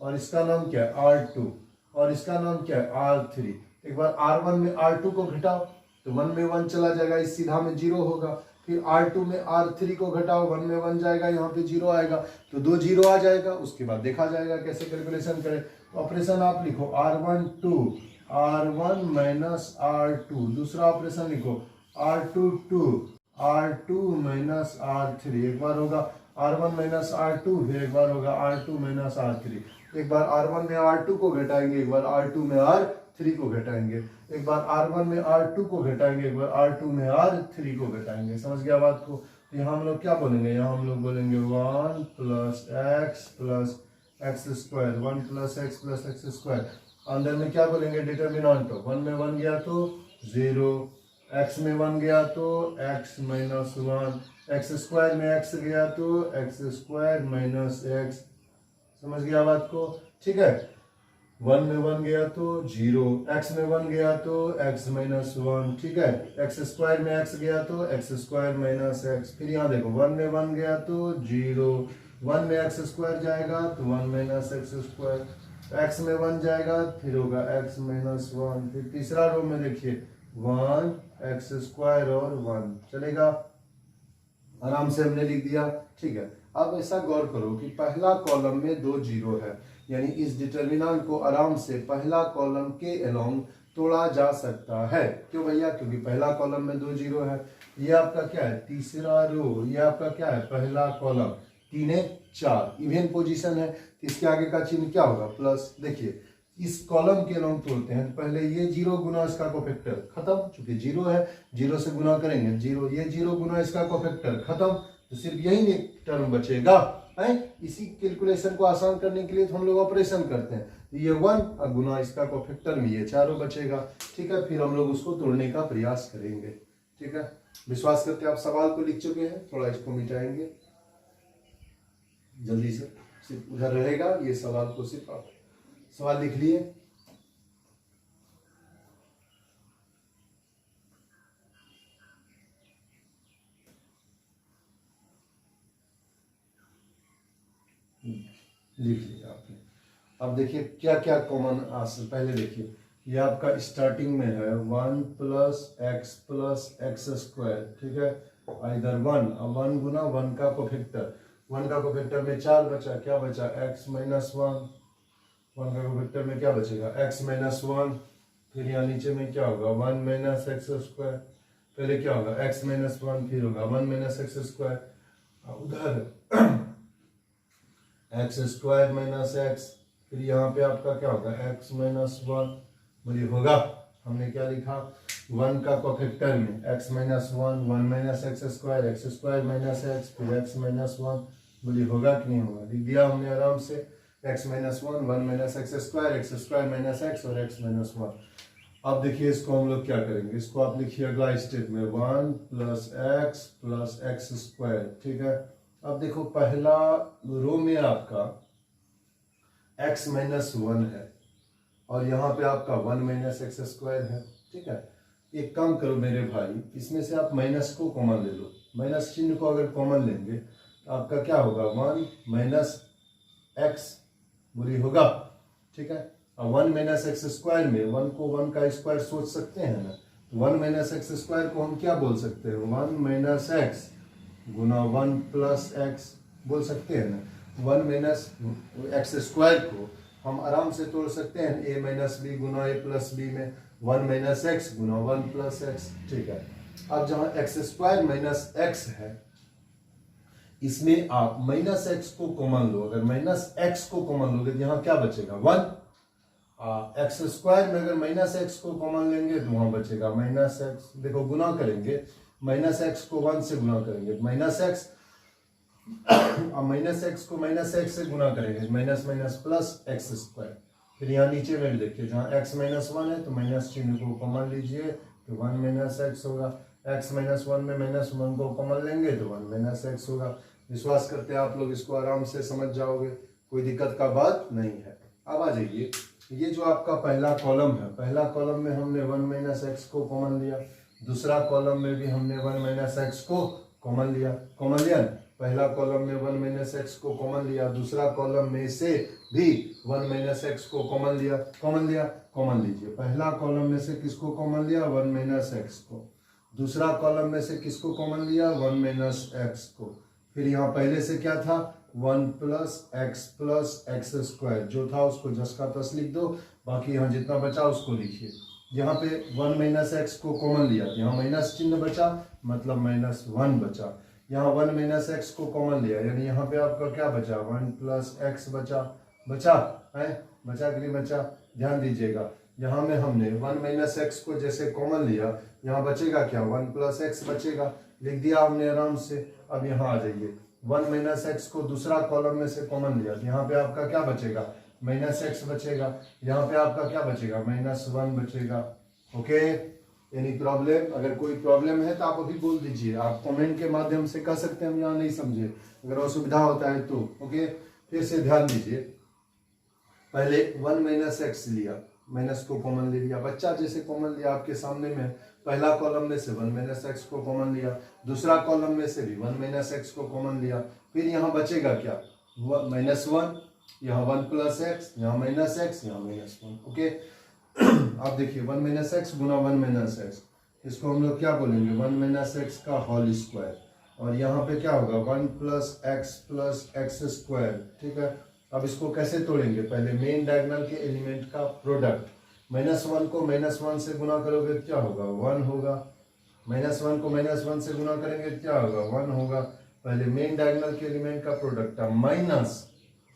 और इसका नाम क्या है R2 और इसका नाम क्या है R3। एक बार R1 में R2 को घटाओ तो 1 में 1 चला जाएगा, इस सीधा में 0 होगा, फिर R2 में R3 को घटाओ, 1 में 1 जाएगा, यहाँ पे 0 आएगा, तो 2 0 आ जाएगा। उसके बाद देखा जाएगा कैसे कैलकुलेशन करें। तो ऑपरेशन आप लिखो R1 2 R1 - R2, दूसरा ऑपरेशन लिखो R2 2 R2 - R3, एक बार होगा R1 - R2, फिर एक बार होगा R2 - R3। एक बार R1 में R2 को घटाएंगे, एक बार R2 में R3 को घटाएंगे, एक बार R1 में R2 को घटाएंगे, एक बार R2 में R3 को घटाएंगे। समझ गया बात को। यहाँ हम लोग क्या बोलेंगे, यहाँ हम लोग बोलेंगे 1 + x + x square, 1 plus X square. अंदर में क्या बोलेंगे डिटर्मिनेंट, 1 में 1 गया तो 0, x में 1 गया तो x माइनस 1, एक्स स्क्वायर में x गया तो एक्स स्क्वायर माइनस एक्स। समझ गया बात को? ठीक है, 1 में 1 गया तो 0, x में 1 गया तो x माइनस 1। ठीक है, एक्स स्क्वायर में x गया तो एक्स स्क्वायर माइनस एक्स। फिर यहाँ देखो 1 में 1 गया तो 0, 1 में एक्स स्क्वायर जाएगा तो 1 माइनस एक्स स्क्वायर, x में 1 जाएगा फिर होगा x माइनस 1। फिर तीसरा रो में देखिए 1 एक्स स्क्वायर और 1 चलेगा, आराम से हमने लिख दिया। ठीक है, अब ऐसा गौर करो कि पहला कॉलम में 2 जीरो है, यानी इस डिटर्मिनेंट को आराम से पहला कॉलम के अलोंग तोड़ा जा सकता है। क्यों भैया? क्योंकि पहला कॉलम में 2 जीरो है। ये आपका क्या है? तीसरा रो। ये आपका क्या है? पहला कॉलम। 3 एक 4 इवन पोजीशन है, इसके आगे का चिन्ह क्या होगा? प्लस। देखिए इस कॉलम के अलोंग तोड़ते हैं तो पहले ये 0 गुना इसका कोफैक्टर खत्म, चूंकि 0 है 0 से गुना करेंगे 0, ये 0 गुना इसका कोफैक्टर खत्म, तो सिर्फ यही एक टर्म बचेगा है। इसी कैलकुलेशन को आसान करने के लिए तो हम लोग ऑपरेशन करते हैं, ये 1 और गुना इसका कोफैक्टर में ये चारों बचेगा। ठीक है, फिर हम लोग उसको तोड़ने का प्रयास करेंगे। ठीक है, विश्वास करते आप सवाल को लिख चुके हैं, थोड़ा इसको मिटाएंगे जल्दी से, सिर्फ उधर रहेगा ये सवाल को, सिर्फ आप सवाल लिख लिए। लिख लिया आपने। अब देखिए क्या क्या कॉमन आंसर, पहले देखिए ये आपका स्टार्टिंग में है 1 प्लस एक्स स्क्वायर। ठीक है, इधर 1 गुना 1 का कोफैक्टर, 1 का कोफैक्टर में 4 बचा, क्या बचा? x माइनस 1, 1 का कोफैक्टर में क्या बचेगा? x minus 1। फिर यहाँ नीचे में क्या होगा? 1 माइनस एक्स स्क्वायर। पहले क्या होगा? x माइनस 1, फिर होगा 1 माइनस एक्स स्क्वायर, उधर एक्स स्क्वायर माइनस एक्स, फिर यहाँ पे आपका क्या होगा? x minus 1। बोलिए होगा? हमने क्या लिखा? 1 का कोफैक्टर में x minus 1, 1 minus x square minus x, फिर x माइनस 1। बोलिए होगा कि नहीं होगा? लिख दिया हमने आराम से, x minus 1, 1 minus x square minus x और x माइनस 1। अब देखिए इसको हम लोग क्या करेंगे, इसको आप लिखिए अगला स्टेप में 1 प्लस एक्स स्क्वायर। ठीक है, अब देखो पहला रो में आपका x माइनस 1 है और यहाँ पे आपका 1 माइनस एक्स स्क्वायर है। ठीक है, एक काम करो मेरे भाई, इसमें से आप माइनस को कॉमन ले लो, माइनस चिन्ह को अगर कॉमन लेंगे तो आपका क्या होगा? 1 माइनस एक्स। बुरी होगा? ठीक है, अब 1 माइनस एक्स स्क्वायर में 1 को 1 का स्क्वायर सोच सकते हैं ना, 1 माइनस एक्स स्क्वायर को हम क्या बोल सकते हैं? 1 माइनस एक्स गुना 1 प्लस एक्स बोल सकते हैं ना। 1 माइनस एक्स स्क्वायर को हम आराम से तोड़ सकते हैं a माइनस बी गुना a प्लस बी में, 1 माइनस एक्स गुना 1 प्लस एक्स। ठीक है, अब जहाँ एक्स स्क्वायर माइनस एक्स है इसमें आप माइनस एक्स को कॉमन लो, अगर माइनस एक्स को कॉमन लोगे तो यहाँ क्या बचेगा? 1। एक्स स्क्वायर में अगर माइनस एक्स को कॉमन लेंगे तो वहां बचेगा माइनस एक्स। देखो गुना करेंगे, माइनस एक्स को 1 से गुना करेंगे माइनस एक्स, अब माइनस एक्स को माइनस एक्स से गुना करेंगे minus minus plus X square. फिर यहाँ नीचे में भी देखिए जहाँ x माइनस 1 है तो माइनस चिन्ह को कॉमन लीजिए तो 1 माइनस एक्स होगा, x माइनस 1 में माइनस 1 को कॉमन लेंगे तो 1 माइनस एक्स होगा। विश्वास करते हैं आप लोग इसको आराम से समझ जाओगे, कोई दिक्कत का बात नहीं है। अब आ जाइए, ये जो आपका पहला कॉलम है, पहला कॉलम में हमने 1 माइनस एक्स को कॉमन लिया, दूसरा कॉलम में भी हमने 1 माइनस एक्स को कॉमन लिया, कॉमन लिया ना? पहला कॉलम में 1 माइनस एक्स को कॉमन लिया, दूसरा कॉलम में से भी 1 माइनस एक्स को कॉमन लिया, कॉमन लीजिए। पहला कॉलम में से किसको कॉमन लिया? 1 माइनस एक्स को। दूसरा कॉलम में से किसको कॉमन लिया? 1 माइनस एक्स को। फिर यहाँ पहले से क्या था? 1 प्लस एक्स स्क्वायर, जो था उसको जस का तस लिख दो, बाकी यहाँ जितना बचा उसको लिखिए। यहाँ पे 1 माइनस एक्स को कॉमन लिया, यहाँ माइनस चिन्ह बचा, मतलब माइनस 1 बचा। यहाँ 1 माइनस एक्स को कॉमन लिया, यानी यहाँ पे आपका क्या बचा? 1 प्लस एक्स बचा है, बचा कि नहीं बचा? ध्यान दीजिएगा, यहाँ में हमने 1 माइनस एक्स को जैसे कॉमन लिया, यहाँ बचेगा क्या? 1 प्लस एक्स बचेगा, लिख दिया हमने आराम से। अब यहाँ आ जाइए, वन माइनस एक्स को दूसरा कॉलम में से कॉमन लिया, यहाँ पे आपका क्या बचेगा, माइनस एक्स बचेगा, यहाँ पे आपका क्या बचेगा, माइनस वन बचेगा। Okay, any problem? अगर कोई प्रॉब्लम है तो आप अभी बोल दीजिए, आप कमेंट के माध्यम से कह सकते हैं हम यहाँ नहीं समझे, अगर असुविधा होता है तो। ओके, फिर से ध्यान दीजिए, पहले वन माइनस एक्स लिया, माइनस को कॉमन ले लिया, बच्चा जैसे कॉमन लिया आपके सामने में, पहला कॉलम में से वन माइनस एक्स को कॉमन लिया, दूसरा कॉलम में से भी वन माइनस एक्स को कॉमन लिया, फिर यहाँ बचेगा क्या, माइनस वन, यहाँ वन प्लस एक्स, यहाँ माइनस एक्स, यहाँ माइनस वन। ओके, आप देखिए वन माइनस एक्स गुना वन माइनस एक्स, इसको हम लोग क्या बोलेंगे, वन माइनस एक्स का होल स्क्वायर, और यहाँ पे क्या होगा, वन प्लस एक्स स्क्वायर। ठीक है, अब इसको कैसे तोड़ेंगे, पहले मेन डायगोनल के एलिमेंट का प्रोडक्ट, माइनस वन को माइनस वन से गुना करोगे क्या होगा, वन होगा, माइनस वन को माइनस वन से गुना करेंगे क्या होगा, वन होगा। पहले मेन डायगोनल के एलिमेंट का प्रोडक्ट था, माइनस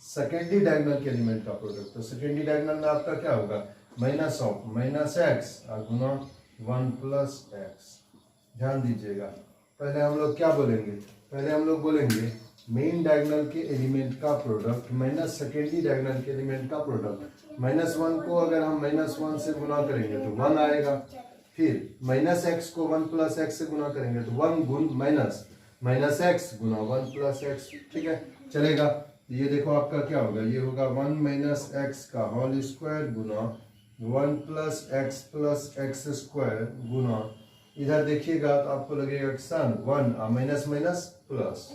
सेकेंडरी डायगोनल के एलिमेंट का प्रोडक्ट, तो सेकेंडरी डायगोनल में आपका क्या होगा, माइनस ऑफ माइनस एक्स गुना वन प्लस एक्स। ध्यान दीजिएगा, पहले हम लोग क्या बोलेंगे, पहले हम लोग बोलेंगे मेन डायगोनल के एलिमेंट का प्रोडक्ट माइनस सेकेंडरी डायगोनल के एलिमेंट का प्रोडक्ट। माइनस वन को अगर हम माइनस वन से गुना करेंगे तो वन आएगा, फिर माइनस एक्स को वन प्लस एक्स से गुना करेंगे तो वन गुण माइनस माइनस एक्स गुना वन प्लस एक्स। ठीक है, चलेगा। ये देखो आपका क्या होगा, ये होगा वन माइनस एक्स का होल स्क्वायर गुना वन प्लस एक्स स्क्वायर गुना, इधर देखिएगा तो आपको लगेगा सन one minus minus plus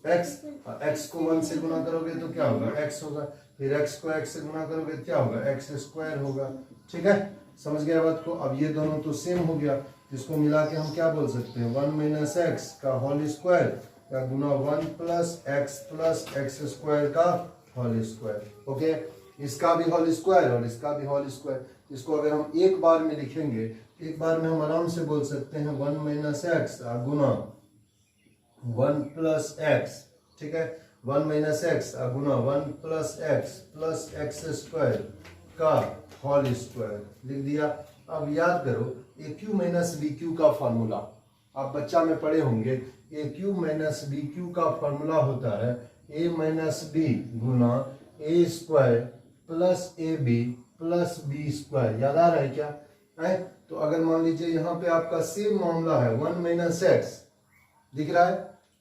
X को वन से गुना करोगे तो क्या होगा, एक्स होगा, फिर एक्स को एक्स से गुना करोगे क्या होगा, एक्स स्क्वायर होगा। ठीक है, समझ गया बात को। अब ये दोनों तो सेम हो गया, इसको मिला के हम क्या बोल सकते हैं, वन माइनस एक्स का होल स्क्वायर का गुना वन प्लस एक्स स्क्वायर का होल स्क्वायर। ओके, इसका भी होल स्क्वायर और इसका भी होल स्क्वायर। इसको अगर हम एक बार में लिखेंगे, एक बार में हम आराम से बोल सकते हैं वन माइनस एक्स गुना वन प्लस एक्स। ठीक है, वन माइनस एक्स गुना वन प्लस एक्स स्क्वायर का होल स्क्वायर लिख दिया। अब याद करो A cube minus B cube का फॉर्मूला, आप बच्चा में पढ़े होंगे, A cube minus B cube का फॉर्मूला होता है ए माइनस बी गुना A square plus A B plus B square. याद आ रहा है क्या है? तो अगर मान लीजिए यहाँ पे आपका सेम मामला है, वन माइनस एक्स दिख रहा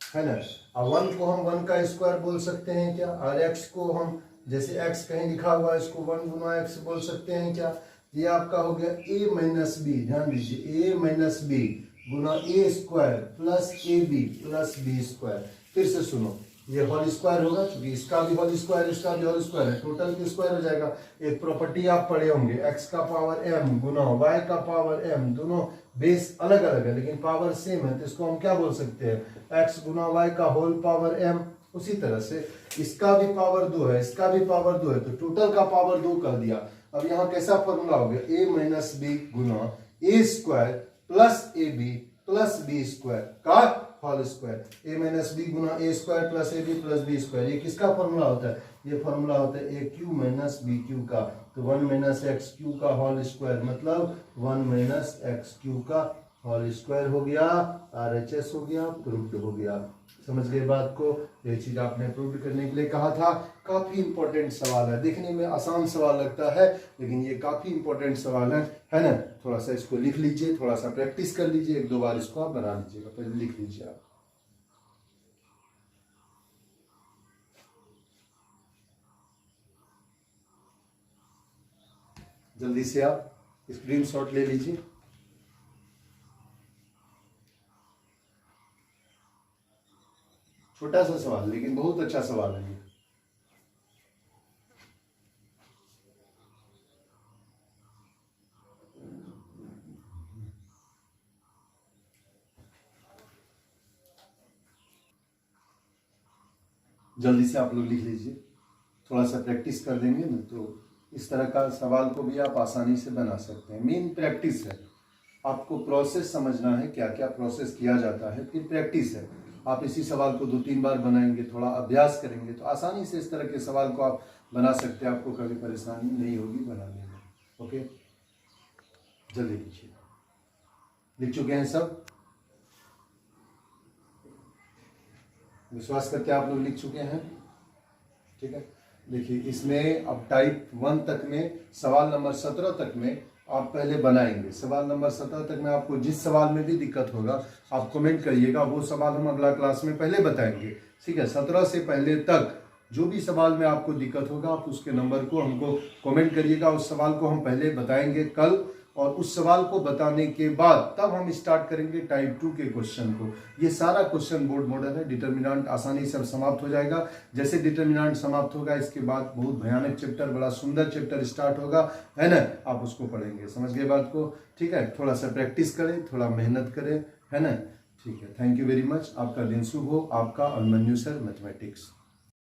है ना, अब वन को हम वन का स्क्वायर बोल सकते हैं क्या, और एक्स को हम जैसे एक्स कहीं लिखा हुआ है इसको वन गुना एक्स बोल सकते हैं क्या। ये आपका हो गया ए माइनस बी, ध्यान दीजिए ए माइनस बी गुना A square plus A B plus B square. फिर से सुनो, ये होल स्क्वायर होगा क्योंकि इसका भी होल स्क्वायर इसका भी होल स्क्वायर है, टोटल की स्क्वायर हो जाएगा। एक प्रॉपर्टी आप पढ़े होंगे, एक्स का पावर एम गुना वाई का पावर एम, दोनों बेस अलग अलग है लेकिन पावर सेम है, तो इसको हम क्या बोल सकते हैं, एक्स गुना वाई का होल पावर एम। उसी तरह से इसका भी पावर दो है, इसका भी पावर दो है, तो टोटल का पावर दो कर दिया। अब यहाँ कैसा फॉर्मूला हो गया, ए माइनस बी गुना A square plus A B plus B square का whole square. A minus B गुना A square plus A B plus B square, ये किसका फॉर्मूला होता है, ये फॉर्मूला होता है A cube minus B cube का। तो वन माइनस एक्स क्यू का होल स्क्वायर मतलब वन माइनस एक्स क्यू का होल स्क्वायर हो गया, RHS हो गया, प्रूव्ड हो गया। समझ गए बात को, ये चीज आपने प्रूव्ड करने के लिए कहा था। काफी इंपॉर्टेंट सवाल है, देखने में आसान सवाल लगता है लेकिन ये काफी इंपॉर्टेंट सवाल है ना। थोड़ा सा इसको लिख लीजिए, थोड़ा सा प्रैक्टिस कर लीजिए, एक दो बार इसको आप बना लीजिएगा, पहले लिख लीजिए आप। जल्दी से आप स्क्रीनशॉट ले लीजिए। छोटा सा सवाल लेकिन बहुत अच्छा सवाल है ये। जल्दी से आप लोग लिख लीजिए, थोड़ा सा प्रैक्टिस कर देंगे ना तो इस तरह का सवाल को भी आप आसानी से बना सकते हैं। मेन प्रैक्टिस है, आपको प्रोसेस समझना है, क्या क्या प्रोसेस किया जाता है, फिर प्रैक्टिस है। आप इसी सवाल को 2-3 बार बनाएंगे, थोड़ा अभ्यास करेंगे तो आसानी से इस तरह के सवाल को आप बना सकते हैं, आपको कभी परेशानी नहीं होगी बनाने में। ओके, जल्दी लिखिए। लिख चुके हैं सब? विश्वास करके आप लोग लिख चुके हैं, ठीक है। देखिए इसमें अब टाइप 1 तक में सवाल नंबर 17 तक में आप पहले बनाएंगे। सवाल नंबर 17 तक में आपको जिस सवाल में भी दिक्कत होगा आप कमेंट करिएगा, वो सवाल हम अगला क्लास में पहले बताएंगे, ठीक है। 17 से पहले तक जो भी सवाल में आपको दिक्कत होगा आप उसके नंबर को हमको कमेंट करिएगा। उस सवाल को हम पहले बताएंगे कल, और उस सवाल को बताने के बाद तब हम स्टार्ट करेंगे टाइप 2 के क्वेश्चन को। ये सारा क्वेश्चन बोर्ड मॉडल है, डिटर्मिनेंट आसानी से समाप्त हो जाएगा। जैसे डिटर्मिनेंट समाप्त होगा इसके बाद बहुत भयानक चैप्टर, बड़ा सुंदर चैप्टर स्टार्ट होगा, है ना। आप उसको पढ़ेंगे, समझ गए बात को, ठीक है। थोड़ा सा प्रैक्टिस करें, थोड़ा मेहनत करें, है ना, ठीक है। Thank you very much. आपका दिन शुभ हो, आपका अभिमन्यु सर मैथमेटिक्स।